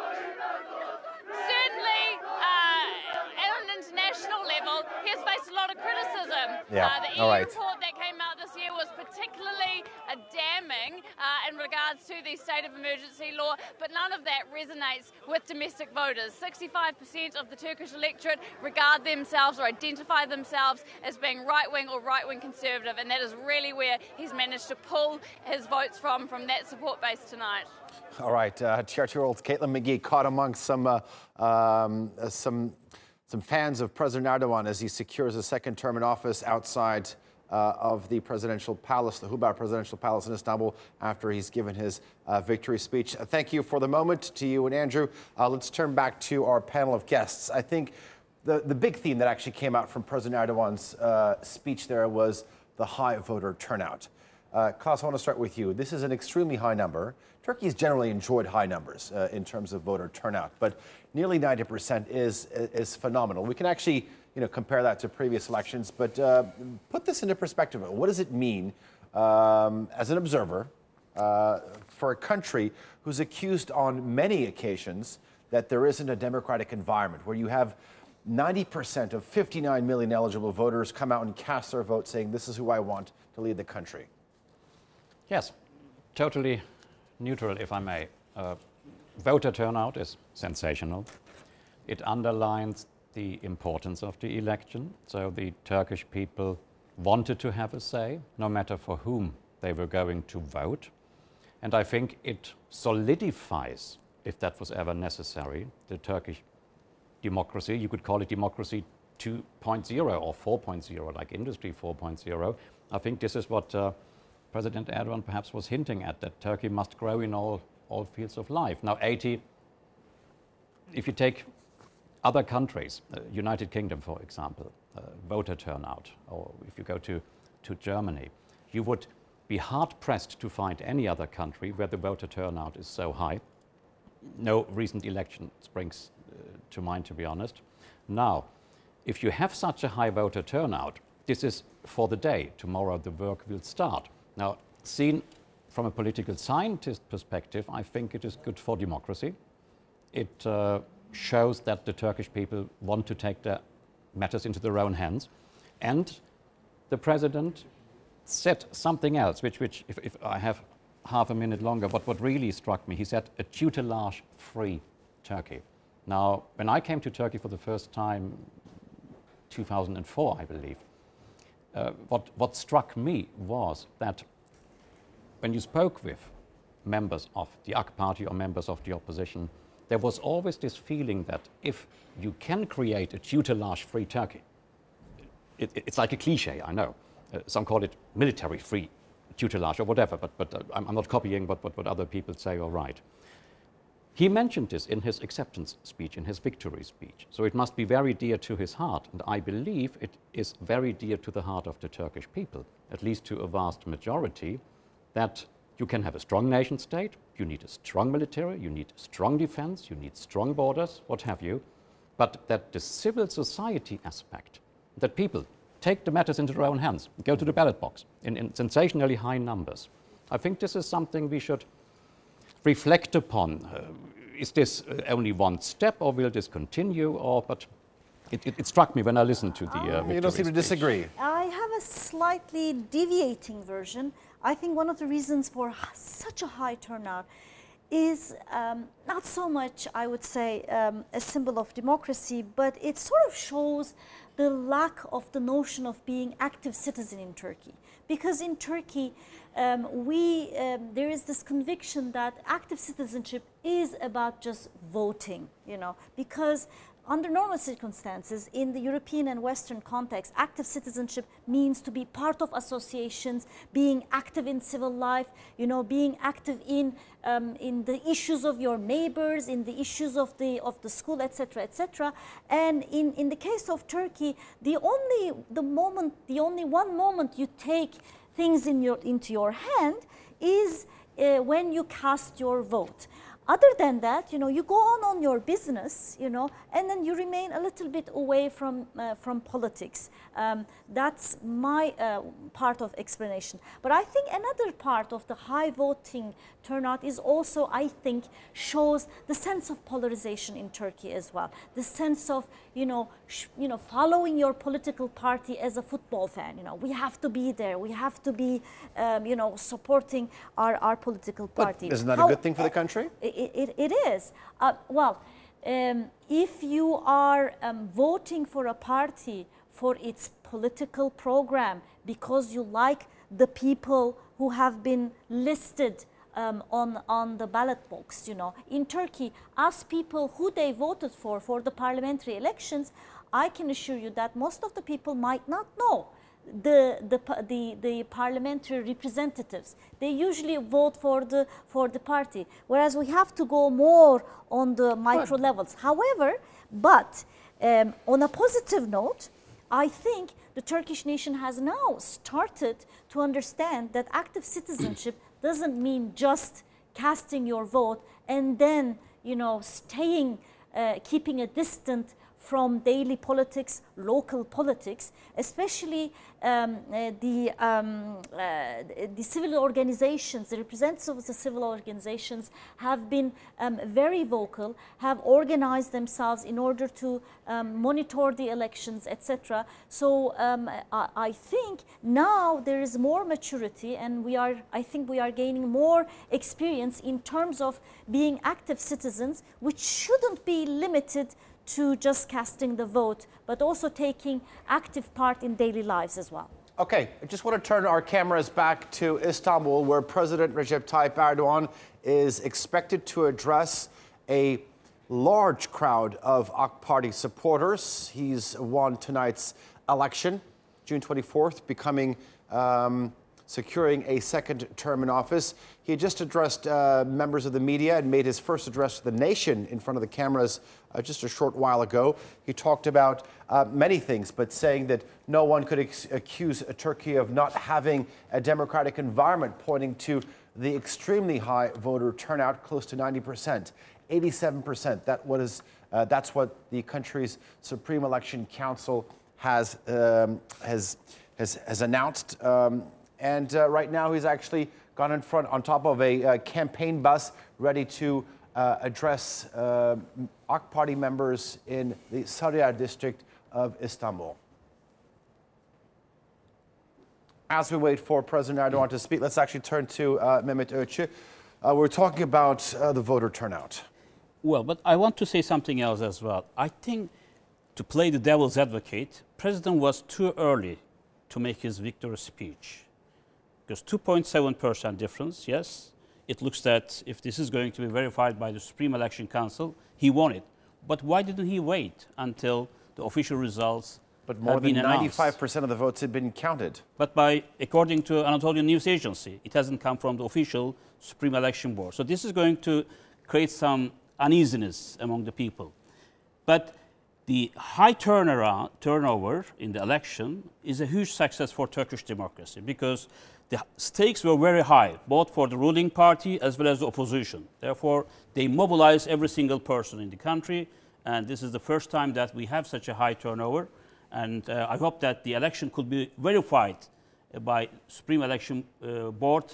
I: at an international level, he has faced a lot of criticism.
A: Yeah.
I: The EU report that came out this year was particularly damning in regards to the state of emergency law, but none of that resonates with domestic voters. 65% of the Turkish electorate regard themselves or identify themselves as being right-wing or right-wing conservative, and that is really where he's managed to pull his votes from that support base tonight. All
A: right, TRT World's Caitlin McGee caught amongst some fans of President Erdogan as he secures a second term in office outside of the presidential palace, the Hurriyet presidential palace in Istanbul, after he's given his victory speech. Thank you for the moment to you and Andrew. Let's turn back to our panel of guests. I think the big theme that actually came out from President Erdogan's speech there was the high voter turnout. Klaus, I want to start with you. This is an extremely high number. Turkey's generally enjoyed high numbers in terms of voter turnout, but nearly 90% is phenomenal. We can actually, compare that to previous elections, but put this into perspective. What does it mean as an observer for a country who's accused on many occasions that there isn't a democratic environment, where you have 90% of 59 million eligible voters come out and cast their vote saying, this is who I want to lead the country?
D: Yes, totally neutral, if I may. Voter turnout is sensational. It underlines the importance of the election. So the Turkish people wanted to have a say, no matter for whom they were going to vote. And I think it solidifies, if that was ever necessary, the Turkish democracy. You could call it democracy 2.0 or 4.0, like industry 4.0. I think this is what President Erdogan perhaps was hinting at, that Turkey must grow in all fields of life. Now, 80 if you take other countries, United Kingdom, for example, voter turnout, or if you go to Germany, you would be hard-pressed to find any other country where the voter turnout is so high. No recent election springs to mind, to be honest. Now, if you have such a high voter turnout, this is for the day. Tomorrow the work will start. Now, seen from a political scientist perspective, I think it is good for democracy. It shows that the Turkish people want to take their matters into their own hands. And the president said something else, which if I have half a minute longer, but what really struck me, he said a tutelage-free Turkey. Now, when I came to Turkey for the first time, 2004, I believe, what struck me was that when you spoke with members of the AK party or members of the opposition, there was always this feeling that if you can create a tutelage-free Turkey, it's like a cliche, I know. Some call it military-free tutelage or whatever, but I'm not copying what other people say or write. He mentioned this in his acceptance speech, in his victory speech. So it must be very dear to his heart, and I believe it is very dear to the heart of the Turkish people, at least to a vast majority, that you can have a strong nation state, you need a strong military, you need strong defense, you need strong borders, what have you, but that the civil society aspect, that people take the matters into their own hands, go to the ballot box in sensationally high numbers. I think this is something we should reflect upon. Is this only one step, or will this continue? But it struck me when I listened to the
A: you don't seem to disagree.
C: I have a slightly deviating version. I think one of the reasons for such a high turnout is not so much, I would say, a symbol of democracy, but it sort of shows the lack of the notion of being active citizen in Turkey. Because in Turkey, there is this conviction that active citizenship is about just voting, you know, because under normal circumstances, in the European and Western context, active citizenship means to be part of associations, being active in civil life, you know, being active in the issues of your neighbors, in the issues of the school, etc., etc. And in the case of Turkey, the only one moment you take things into your hand is when you cast your vote. Other than that, you know, you go on your business, you know, and then you remain a little bit away from politics. That's my part of explanation. But I think another part of the high voting turnout is also, I think, shows the sense of polarization in Turkey as well. The sense of, following your political party as a football fan. You know, we have to be there. We have to be, supporting our political party.
A: But isn't that a good thing for the country?
C: It is. If you are voting for a party for its political program because you like the people who have been listed on the ballot box, you know, in Turkey, ask people who they voted for the parliamentary elections, I can assure you that most of the people might not know the parliamentary representatives. They usually vote for the party, whereas we have to go more on the micro levels. However, on a positive note, I think the Turkish nation has now started to understand that active citizenship doesn't mean just casting your vote and then, keeping a distance from daily politics, local politics, especially the civil organizations, the representatives of the civil organizations have been very vocal, have organized themselves in order to monitor the elections, etc. So I think now there is more maturity, and I think we are gaining more experience in terms of being active citizens, which shouldn't be limited to just casting the vote, but also taking active part in daily lives as well.
A: Okay, I just want to turn our cameras back to Istanbul, where President Recep Tayyip Erdogan is expected to address a large crowd of AK Party supporters. He's won tonight's election, June 24th, becoming securing a second term in office. He had just addressed members of the media and made his first address to the nation in front of the cameras just a short while ago. He talked about many things, but saying that no one could accuse Turkey of not having a democratic environment, pointing to the extremely high voter turnout, close to 90%, 87%. That's what the country's Supreme Election Council has announced. Right now he's actually gone in front on top of a campaign bus ready to address AK Party members in the Hurriyet district of Istanbul. As we wait for President Erdogan to speak, let's actually turn to Mehmet Ogutcu. We're talking about the voter turnout.
B: Well, but I want to say something else as well. I think, to play the devil's advocate, President was too early to make his victory speech. Because 2.7% difference, yes, it looks that if this is going to be verified by the Supreme Election Council, he won it. But why didn't he wait until the official results
A: But more than 95% of the votes had been counted.
B: But according to Anatolian News Agency, it hasn't come from the official Supreme Election Board. So this is going to create some uneasiness among the people. But the high turnover in the election is a huge success for Turkish democracy, because the stakes were very high, both for the ruling party as well as the opposition. Therefore, they mobilized every single person in the country, and this is the first time that we have such a high turnover. And I hope that the election could be verified by Supreme Election Board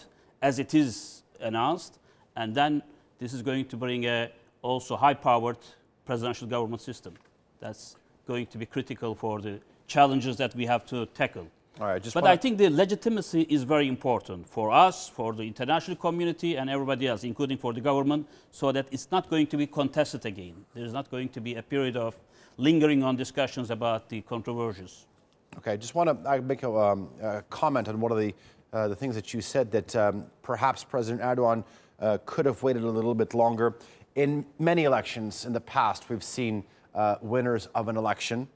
B: as it is announced, and then this is going to bring a also high-powered presidential government system. That's going to be critical for the challenges that we have to tackle.
A: All right,
B: but I think the legitimacy is very important for us, for the international community and everybody else, including for the government, so that it's not going to be contested again. There's not going to be a period of lingering on discussions about the controversies.
A: Okay, I just want to make a comment on one of the things that you said, that perhaps President Erdogan could have waited a little bit longer. In many elections in the past, we've seen winners of an election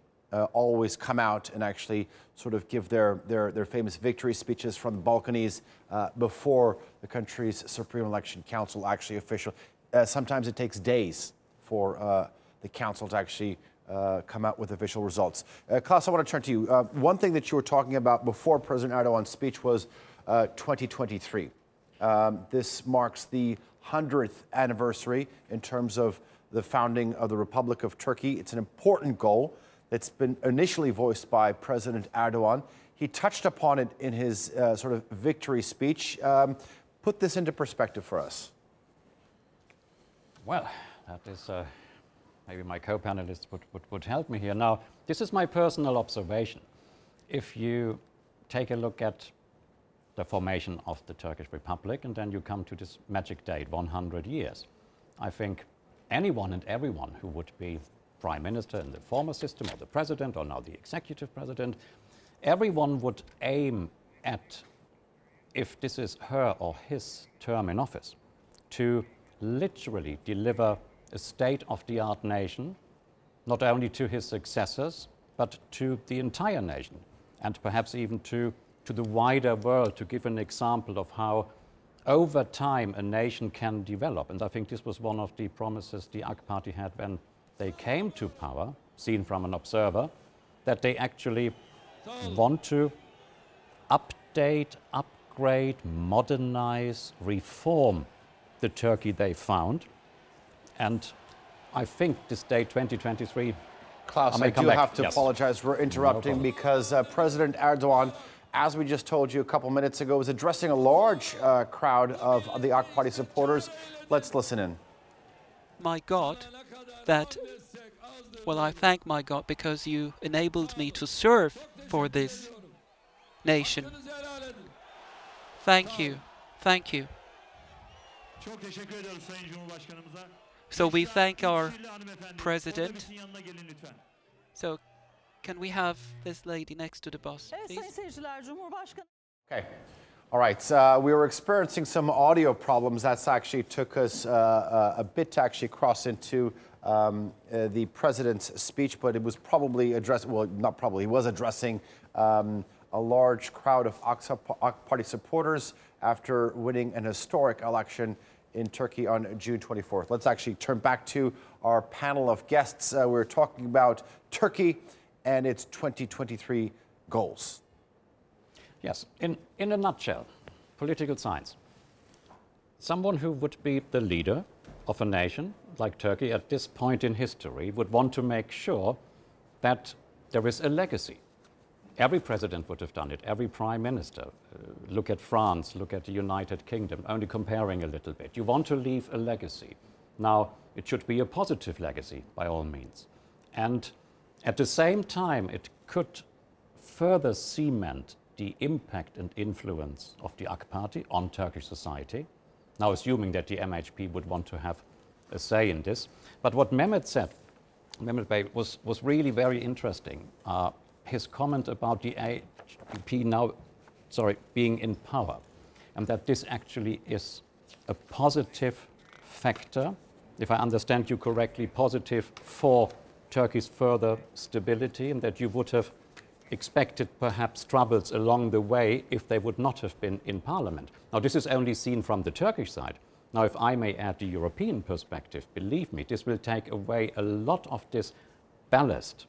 A: always come out and actually sort of give their famous victory speeches from the Balkans before the country's Supreme Election Council actually official. Sometimes it takes days for the council to actually come out with official results. Klaus, I want to turn to you. One thing that you were talking about before President Erdogan's speech was 2023. This marks the 100th anniversary in terms of the founding of the Republic of Turkey. It's an important goal that's been initially voiced by President Erdogan. He touched upon it in his sort of victory speech. Put this into perspective for us.
D: Well, that is maybe my co-panelists would help me here. Now, this is my personal observation. If you take a look at the formation of the Turkish Republic, and then you come to this magic date, 100 years. I think anyone and everyone who would be prime minister in the former system, or the president, or now the executive president, everyone would aim at, if this is her or his term in office, to literally deliver a state-of-the-art nation, not only to his successors, but to the entire nation, and perhaps even to the wider world, to give an example of how over time a nation can develop. And I think this was one of the promises the AK Party had when they came to power, seen from an observer, that they actually want to update, upgrade, modernize, reform the Turkey they found. And I think this date, 2023...
A: Klaus, I do have to apologize for interrupting, because President Erdogan, as we just told you a couple minutes ago, was addressing a large crowd of the AK Party supporters. Let's listen in.
H: My God, I thank my God because you enabled me to serve for this nation. Thank you. Thank you. So we thank our president. So can we have this lady next to the bus, please?
A: Okay. All right. We were experiencing some audio problems. That's actually took us a bit to actually cross into the president's speech, but it was probably addressed, well, not probably, he was addressing a large crowd of AK Party supporters after winning an historic election in Turkey on June 24th. Let's actually turn back to our panel of guests. We're talking about Turkey and its 2023 goals.
D: Yes, in a nutshell, political science. Someone who would be the leader of a nation like Turkey at this point in history would want to make sure that there is a legacy. Every president would have done it, every prime minister. Look at France, look at the United Kingdom, only comparing a little bit. You want to leave a legacy. Now, it should be a positive legacy, by all means. And at the same time, it could further cement the impact and influence of the AK Party on Turkish society. Now, assuming that the MHP would want to have a say in this. But what Mehmet said, Mehmet Bey, was really very interesting. His comment about the HDP now, being in power, and that this actually is a positive factor, if I understand you correctly, positive for Turkey's further stability, and that you would have expected perhaps troubles along the way if they would not have been in parliament. Now, this is only seen from the Turkish side. Now, if I may add the European perspective, believe me, this will take away a lot of this ballast.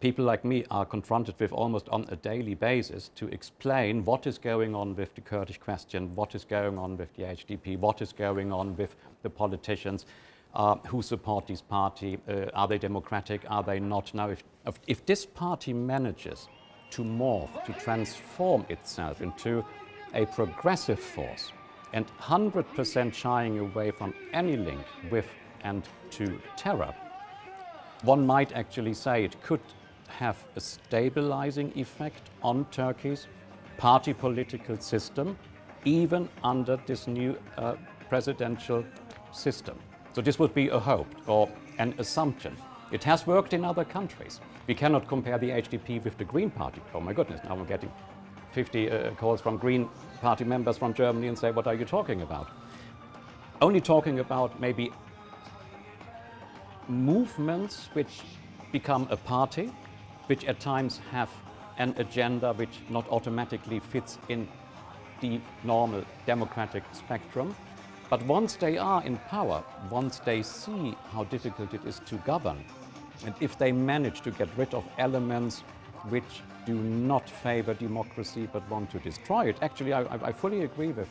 D: People like me are confronted with almost on a daily basis to explain what is going on with the Kurdish question, what is going on with the HDP, what is going on with the politicians who support this party. Are they democratic? Are they not? Now, if this party manages to morph, to transform itself into a progressive force and 100% shying away from any link with and to terror, one might actually say it could have a stabilizing effect on Turkey's party political system, even under this new presidential system. So this would be a hope or an assumption. It has worked in other countries. We cannot compare the HDP with the Green Party. Oh my goodness, now I'm getting 50 calls from Green Party members from Germany and say, what are you talking about? Only talking about maybe movements which become a party, which at times have an agenda which not automatically fits in the normal democratic spectrum. But once they are in power, once they see how difficult it is to govern, and if they manage to get rid of elements which do not favor democracy but want to destroy it, actually I fully agree with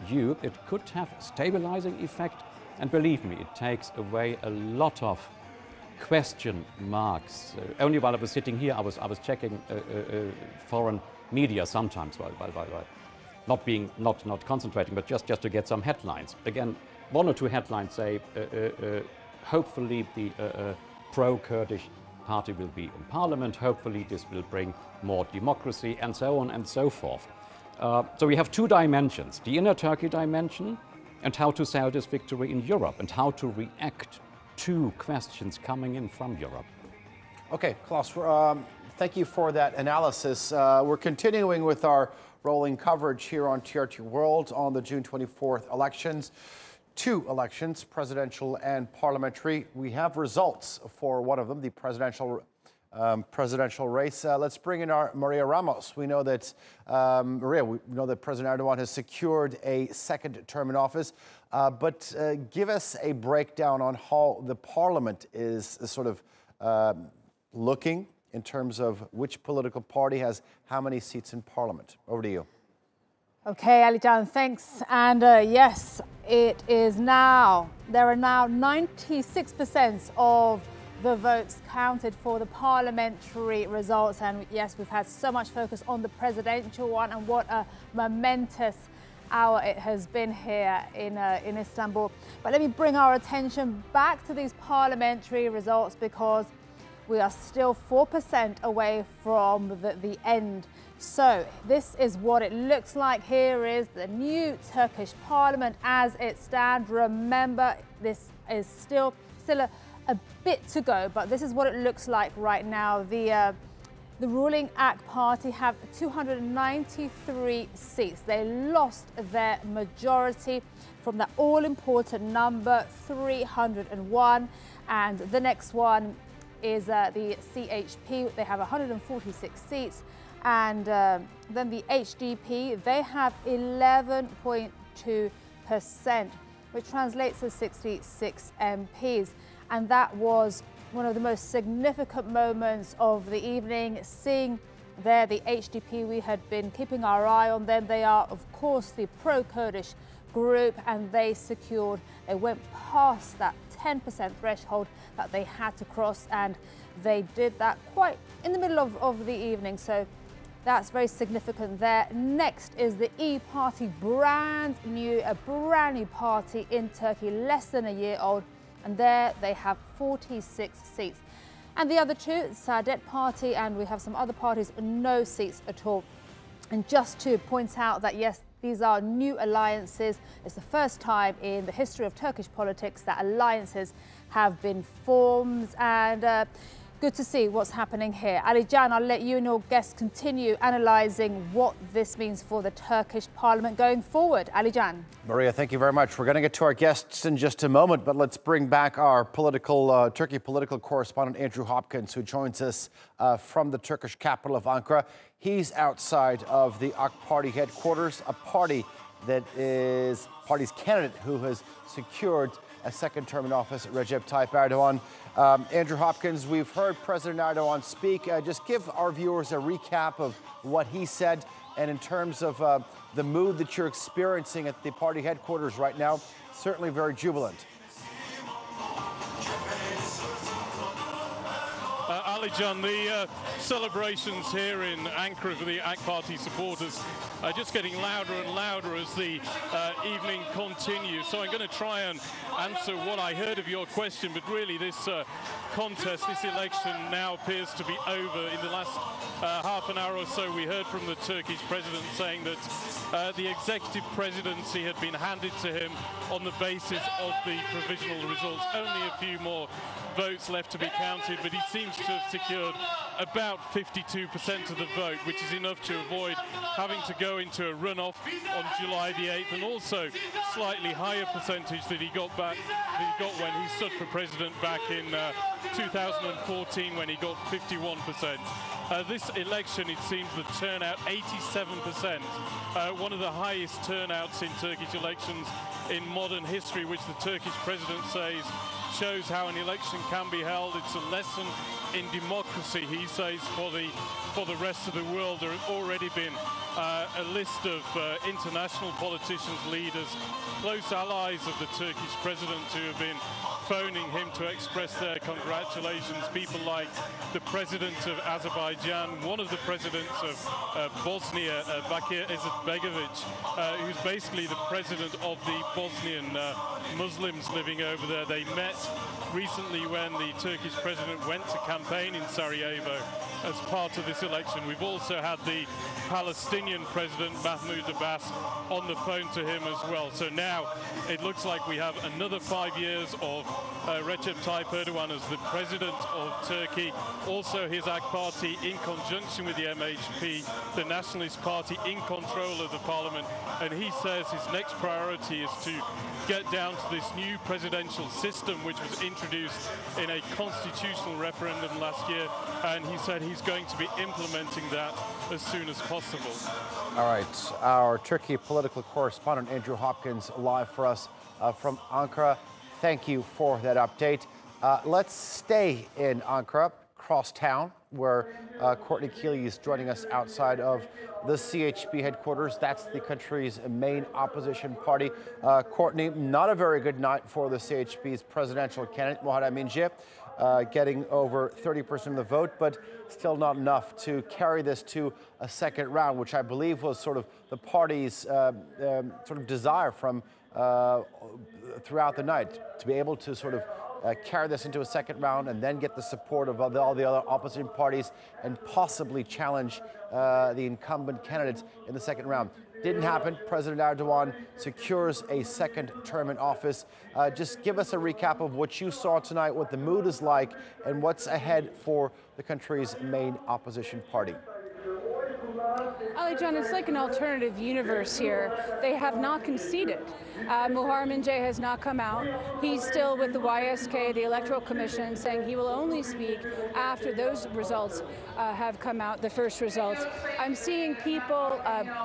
D: you, it could have a stabilizing effect. And believe me, it takes away a lot of question marks. Only while I was sitting here, I was checking foreign media sometimes while not concentrating, but just to get some headlines. Again, one or two headlines say, hopefully the pro-Kurdish party will be in parliament, hopefully this will bring more democracy, and so on and so forth. So we have two dimensions, the inner Turkey dimension and how to sell this victory in Europe and how to react to questions coming in from Europe.
A: Okay, Klaus, thank you for that analysis. We're continuing with our rolling coverage here on TRT World on the June 24th elections. Two elections, presidential and parliamentary. We have results for one of them, the presidential race. Let's bring in our Maria Ramos. We know that President Erdogan has secured a second term in office. But give us a breakdown on how the parliament is sort of looking in terms of which political party has how many seats in parliament. Over to you.
E: Okay, Alican, thanks. And yes, it is now, there are now 96% of the votes counted for the parliamentary results. And yes, we've had so much focus on the presidential one, and what a momentous hour it has been here in Istanbul. But let me bring our attention back to these parliamentary results, because we are still 4% away from the end. So this is what it looks like. Here is the new Turkish parliament as it stands. Remember, this is still a bit to go, but this is what it looks like right now. The ruling AK Party have 293 seats. They lost their majority from the all-important number 301, and the next one is the CHP. They have 146 seats. And then the HDP, they have 11.2%, which translates to 66 MPs. And that was one of the most significant moments of the evening, seeing there the HDP. We had been keeping our eye on them. They are, of course, the pro-Kurdish group, and they went past that 10% threshold that they had to cross, and they did that quite in the middle of the evening. So that's very significant there. Next is the E Party, a brand new party in Turkey, less than a year old, and there they have 46 seats. And the other two, Saadet Party, and we have some other parties, no seats at all. And just to point out that, yes, these are new alliances. It's the first time in the history of Turkish politics that alliances have been formed, and good to see what's happening here. Ali Can, I'll let you and your guests continue analysing what this means for the Turkish parliament going forward. Ali Can.
A: Maria, thank you very much. We're going to get to our guests in just a moment, but let's bring back our Turkey political correspondent, Andrew Hopkins, who joins us from the Turkish capital of Ankara. He's outside of the AK Party headquarters, a party that is party's candidate who has secured a second term in office, Recep Tayyip Erdogan. Andrew Hopkins, we've heard President Erdogan speak. Just give our viewers a recap of what he said, and in terms of the mood that you're experiencing at the party headquarters right now, certainly very jubilant.
F: Ali Can, the celebrations here in Ankara for the AK Party supporters are just getting louder and louder as the evening continues. So I'm going to try and answer what I heard of your question, but really this contest, this election now appears to be over. In the last half an hour or so, we heard from the Turkish president saying that the executive presidency had been handed to him on the basis of the provisional results. Only a few more votes left to be counted, but he seems to have secured about 52% of the vote, which is enough to avoid having to go into a runoff on July the 8th, and also slightly higher percentage that he got when he stood for president back in 2014, when he got 51%. This election, it seems the turnout 87%, one of the highest turnouts in Turkish elections in modern history, which the Turkish president says shows how an election can be held. It's a lesson in democracy, he says, for the rest of the world. There have already been a list of international politicians, leaders, close allies of the Turkish president who have been phoning him to express their congratulations. People like the president of Azerbaijan, one of the presidents of Bosnia, Bakir Izetbegovic, who's basically the president of the Bosnian Muslims living over there. They met recently when the Turkish president went to campaign in Sarajevo as part of this election. We've also had the Palestinian president, Mahmoud Abbas, on the phone to him as well. So now it looks like we have another 5 years of Recep Tayyip Erdogan as the president of Turkey. Also his AK Party, in conjunction with the MHP, the Nationalist Party, in control of the parliament. And he says his next priority is to get down to this new presidential system, which was introduced in a constitutional referendum last year. And he said he's going to be implementing that as soon as possible.
A: All right, our Turkey political correspondent, Andrew Hopkins, live for us from Ankara. Thank you for that update. Let's stay in Ankara, cross town, where Courtney Keeley is joining us outside of the CHP headquarters. That's the country's main opposition party. Courtney, not a very good night for the CHP's presidential candidate, Muharrem İnce, getting over 30% of the vote, but still not enough to carry this to a second round, which I believe was sort of the party's sort of desire from throughout the night, to be able to sort of carry this into a second round and then get the support of all the other opposition parties and possibly challenge the incumbent candidates in the second round. Didn't happen. President Erdogan secures a second term in office. Just give us a recap of what you saw tonight, what the mood is like, and what's ahead for the country's main opposition party.
L: Alican, it's like an alternative universe here. They have not conceded. Muharrem İnce has not come out. He's still with the YSK, the Electoral Commission, saying he will only speak after those results have come out, the first results. I'm seeing people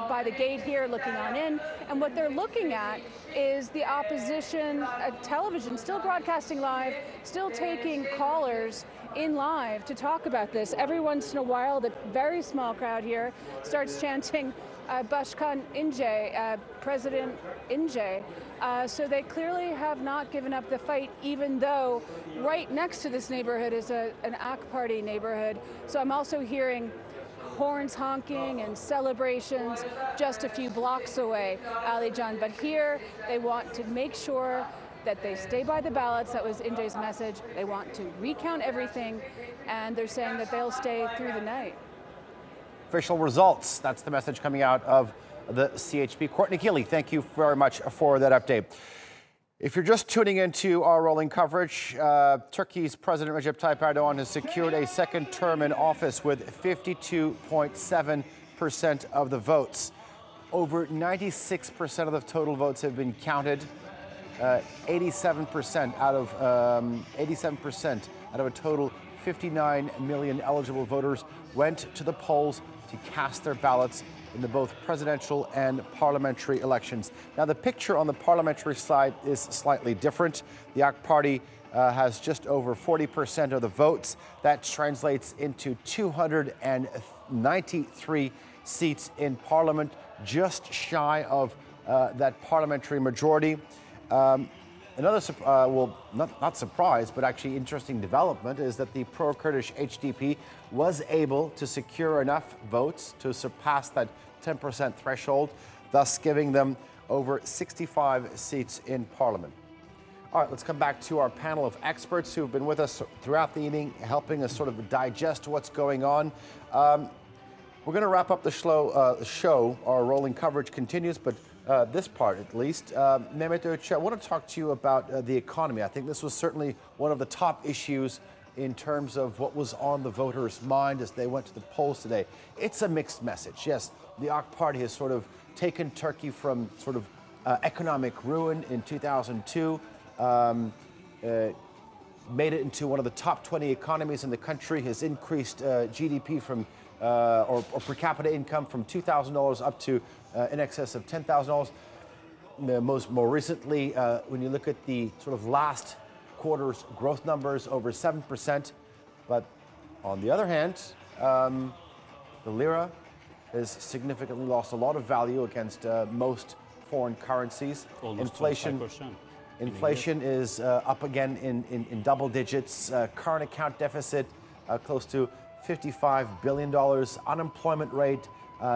L: by the gate here looking on in, and what they're looking at is the opposition television still broadcasting live, still taking callers in live to talk about this. Every once in a while, the very small crowd here starts chanting Başkan İnce, President İnce. So they clearly have not given up the fight, even though right next to this neighborhood is an AK Party neighborhood. So I'm also hearing horns honking and celebrations just a few blocks away, Alican. But here they want to make sure that they stay by the ballots. That was İnce's message. They want to recount everything, and they're saying that they'll stay through the night.
A: Official results. That's the message coming out of the CHP. Courtney Keeley, thank you very much for that update. If you're just tuning into our rolling coverage, Turkey's President Recep Tayyip Erdogan has secured a second term in office with 52.7% of the votes. Over 96% of the total votes have been counted. 87% out of a total 59 million eligible voters went to the polls to cast their ballots in the both presidential and parliamentary elections. Now, the picture on the parliamentary side is slightly different. The AK Party has just over 40% of the votes. That translates into 293 seats in parliament, just shy of that parliamentary majority. Another, not surprise, but actually interesting development is that the pro-Kurdish HDP was able to secure enough votes to surpass that 10% threshold, thus giving them over 65 seats in parliament. All right, let's come back to our panel of experts who have been with us throughout the evening, helping us sort of digest what's going on. We're going to wrap up the show. Our rolling coverage continues, but this part at least. Mehmet, I want to talk to you about the economy. I think this was certainly one of the top issues in terms of what was on the voters' mind as they went to the polls today. It's a mixed message. Yes, the AK Party has sort of taken Turkey from sort of economic ruin in 2002, made it into one of the top 20 economies in the country, has increased GDP from or per capita income from $2,000 up to in excess of $10,000. More recently, when you look at the sort of last quarter's growth numbers, over 7%. But on the other hand, the lira has significantly lost a lot of value against most foreign currencies.
B: Almost
A: Inflation is up again in double digits. Current account deficit close to $55 billion. Unemployment rate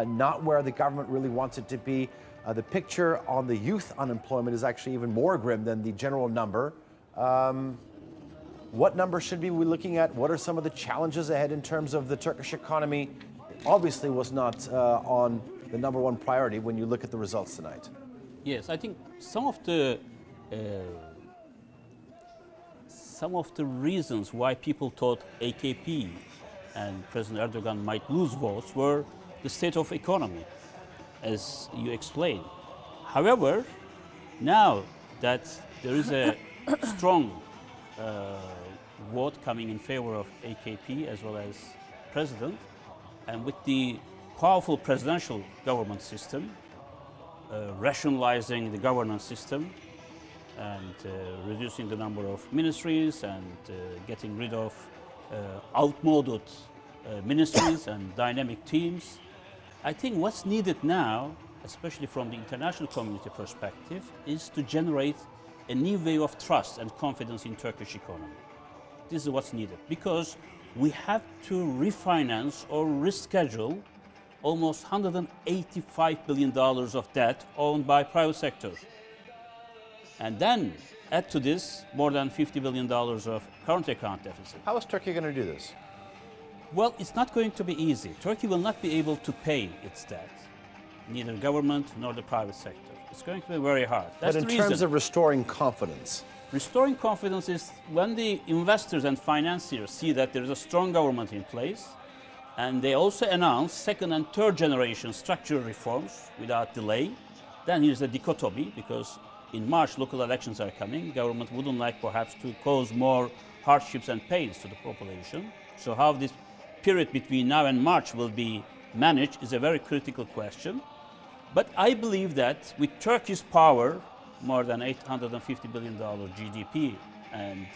A: not where the government really wants it to be. The picture on the youth unemployment is actually even more grim than the general number. What number should we be looking at? What are some of the challenges ahead in terms of the Turkish economy? Obviously was not on the #1 priority when you look at the results tonight.
B: Yes, I think some of the reasons why people thought AKP and President Erdogan might lose votes were the state of economy, as you explained. However, now that there is a strong vote coming in favor of AKP as well as president, and with the powerful presidential government system, rationalizing the governance system and reducing the number of ministries and getting rid of outmoded ministries and dynamic teams. I think what's needed now, especially from the international community perspective, is to generate a new wave of trust and confidence in Turkish economy. This is what's needed, because we have to refinance or reschedule almost $185 billion of debt owned by private sector. And then add to this more than $50 billion of current account deficit.
A: How is Turkey going to do this?
B: Well, it's not going to be easy. Turkey will not be able to pay its debt, neither government nor the private sector. It's going to be very hard. That's
A: but in terms of restoring confidence?
B: Restoring confidence is when the investors and financiers see that there is a strong government in place, And they also announced second and third generation structural reforms without delay. Then here's the dichotomy, because in March local elections are coming. Government wouldn't like perhaps to cause more hardships and pains to the population. So how this period between now and March will be managed is a very critical question. But I believe that with Turkey's power, more than $850 billion GDP and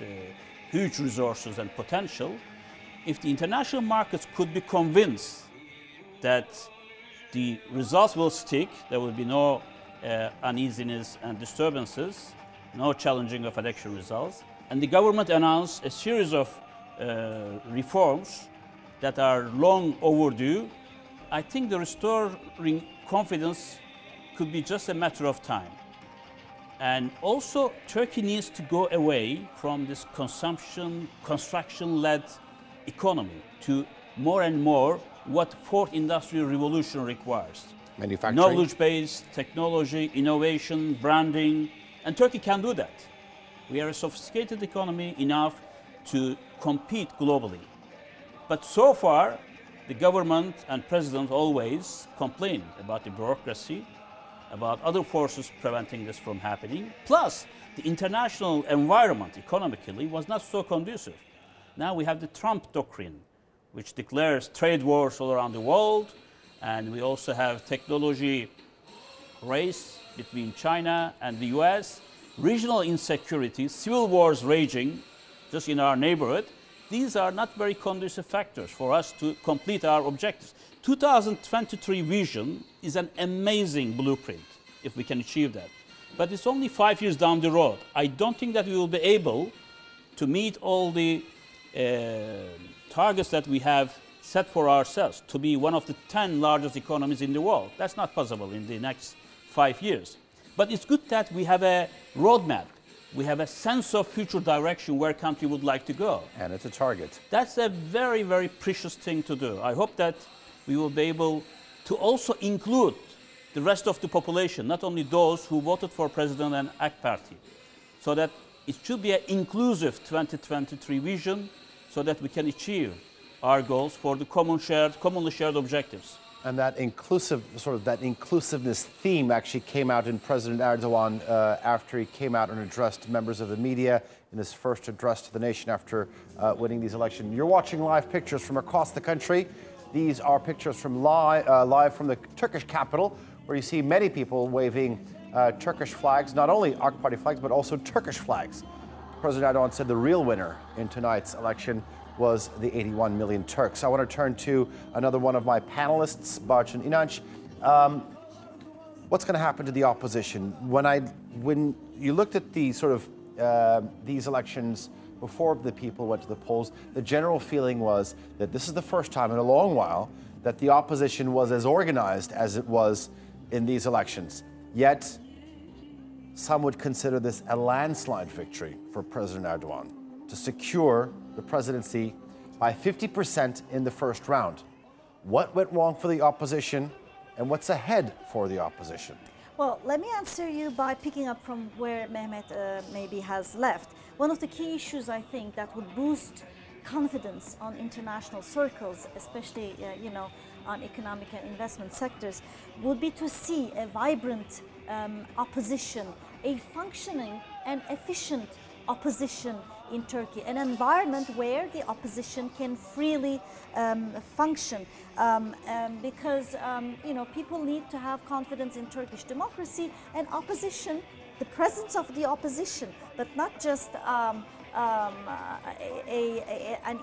B: huge resources and potential, if the international markets could be convinced that the results will stick, there will be no uneasiness and disturbances, no challenging of election results, and the government announced a series of reforms that are long overdue, I think the restoring confidence could be just a matter of time. And also, Turkey needs to go away from this consumption, construction-led economy to more and more what fourth industrial revolution requires.
A: Manufacturing.
B: Knowledge-based technology, innovation, branding, and Turkey can do that. We are a sophisticated economy enough to compete globally. But so far, the government and president always complain about the bureaucracy, about other forces preventing this from happening. Plus, the international environment economically was not so conducive. Now we have the Trump doctrine, which declares trade wars all around the world, and we also have technology race between China and the US, regional insecurity, civil wars raging just in our neighborhood. These are not very conducive factors for us to complete our objectives. 2023 vision is an amazing blueprint if we can achieve that. But it's only 5 years down the road. I don't think that we will be able to meet all the targets that we have set for ourselves to be one of the 10 largest economies in the world. That's not possible in the next 5 years. But it's good that we have a roadmap. We have a sense of future direction where country would like to go.
A: And it's a target.
B: That's a very, very precious thing to do. I hope that we will be able to also include the rest of the population, not only those who voted for President and AK Party, so that it should be an inclusive 2023 vision so that we can achieve our goals for the commonly shared objectives.
A: And that inclusiveness theme actually came out in President Erdogan after he came out and addressed members of the media in his first address to the nation after winning these elections. You're watching live pictures from across the country. These are pictures from live from the Turkish capital, where you see many people waving Turkish flags, not only AK Party flags, but also Turkish flags. President Erdogan said the real winner in tonight's election was the 81 million Turks. I want to turn to another one of my panelists, Barcin, Yinanc. What's going to happen to the opposition? When you looked at the sort of these elections before the people went to the polls, the general feeling was that this is the first time in a long while that the opposition was as organized as it was in these elections. Yet, some would consider this a landslide victory for President Erdogan to secure the presidency by 50% in the first round. What went wrong for the opposition, and what's ahead for the opposition?
C: Well, let me answer you by picking up from where Mehmet maybe has left. One of the key issues, I think, that would boost confidence on international circles, especially on economic and investment sectors, would be to see a vibrant opposition, a functioning and efficient opposition in Turkey, an environment where the opposition can freely function, because people need to have confidence in Turkish democracy and opposition, the presence of the opposition, but not just an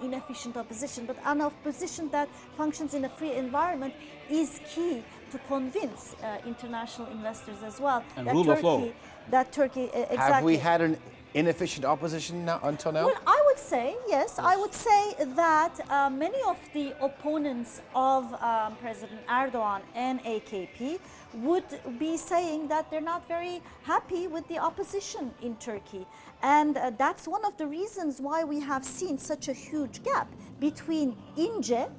C: inefficient opposition, but an opposition that functions in a free environment is key to convince international investors as well.
B: And rule of law.
C: That Turkey, exactly.
A: Have we had an inefficient opposition until now?
C: Well, I would say, yes, I would say that many of the opponents of President Erdogan and AKP would be saying that they're not very happy with the opposition in Turkey. And that's one of the reasons why we have seen such a huge gap between İnce,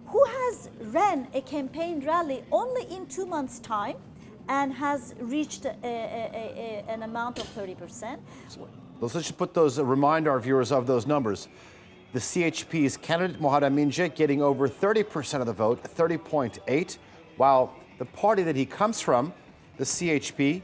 C: who has ran a campaign rally only in 2 months' time and has reached an amount of 30%.
A: Let's just remind our viewers of those numbers. The CHP's candidate, Muharrem İnce, getting over 30% of the vote, 30.8, while the party that he comes from, the CHP,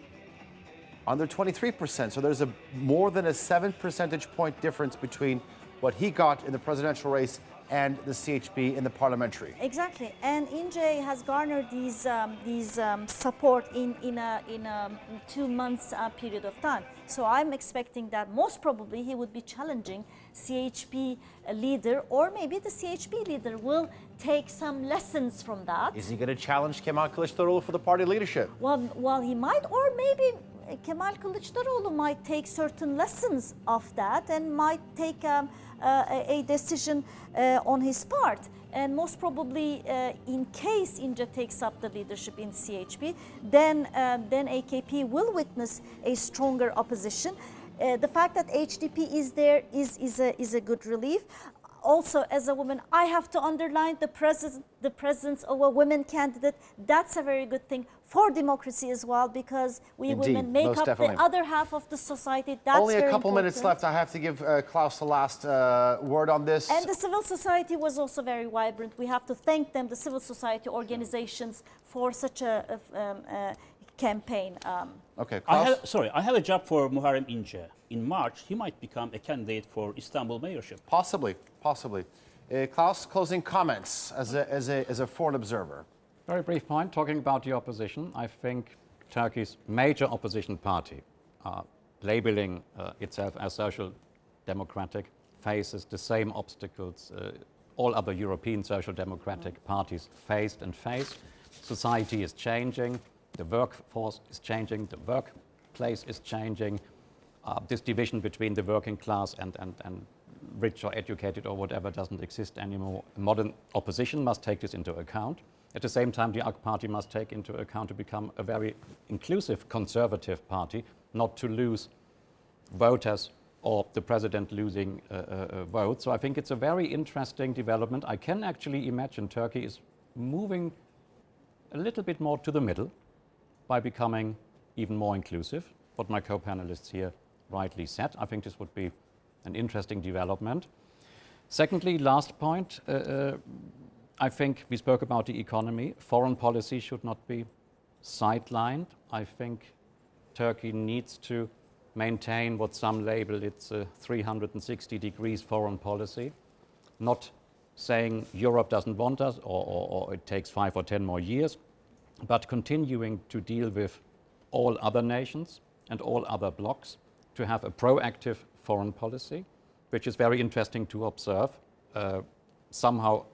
A: under 23%. So there's more than a 7 percentage point difference between what he got in the presidential race and the CHP in the parliamentary.
C: Exactly, and İnce has garnered these support in a 2 months period of time. So I'm expecting that most probably he would be challenging CHP leader, or maybe the CHP leader will take some lessons from that.
A: Is he going to challenge Kemal Kılıçdaroğlu for the party leadership?
C: Well, he might, or maybe Kemal Kılıçdaroğlu might take certain lessons of that and might take a decision on his part. And most probably, in case İnce takes up the leadership in CHP, then AKP will witness a stronger opposition. The fact that HDP is there is a good relief. Also, as a woman, I have to underline the presence of a women candidate. That's a very good thing for democracy as well, because we
A: Indeed,
C: women make up
A: definitely.
C: the other half of the society. That's
A: only a couple
C: important.
A: minutes left. I have to give Klaus the last word on this.
C: And the civil society was also very vibrant. We have to thank them, the civil society organizations, for such a campaign.
A: Okay, Klaus?
B: I have a job for Muharrem İnce. In March, he might become a candidate for Istanbul mayorship.
A: Possibly. Klaus, closing comments as a foreign observer.
D: Very brief point, talking about the opposition. I think Turkey's major opposition party, labeling itself as social democratic, faces the same obstacles all other European social democratic parties faced and face. Society is changing, the workforce is changing, the workplace is changing. This division between the working class and rich or educated or whatever doesn't exist anymore. Modern opposition must take this into account. At the same time, the AK Party must take into account to become a very inclusive conservative party, not to lose voters or the president losing votes. So I think it's a very interesting development. I can actually imagine Turkey is moving a little bit more to the middle by becoming even more inclusive, what my co-panelists here rightly said. I think this would be an interesting development. Secondly, last point, I think we spoke about the economy. Foreign policy should not be sidelined. I think Turkey needs to maintain what some label its 360 degrees foreign policy, not saying Europe doesn't want us or it takes 5 or 10 more years, but continuing to deal with all other nations and all other blocs to have a proactive foreign policy, which is very interesting to observe. Somehow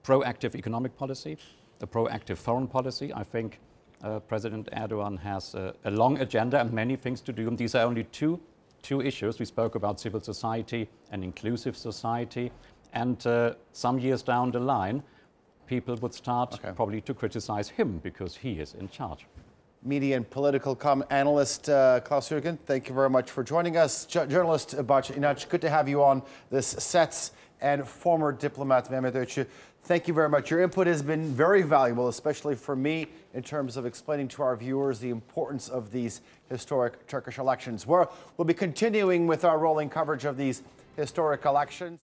D: proactive economic policy, a proactive foreign policy. I think President Erdogan has a long agenda and many things to do. And these are only two issues. We spoke about civil society and inclusive society. And some years down the line, people would start probably to criticize him because he is in charge.
A: Media and political analyst Klaus Jurgens, thank you very much for joining us. Journalist Barcin, Yinanc, good to have you on this sets, and former diplomat Mehmet Ogutcu, thank you very much. Your input has been very valuable, especially for me, in terms of explaining to our viewers the importance of these historic Turkish elections. We'll be continuing with our rolling coverage of these historic elections.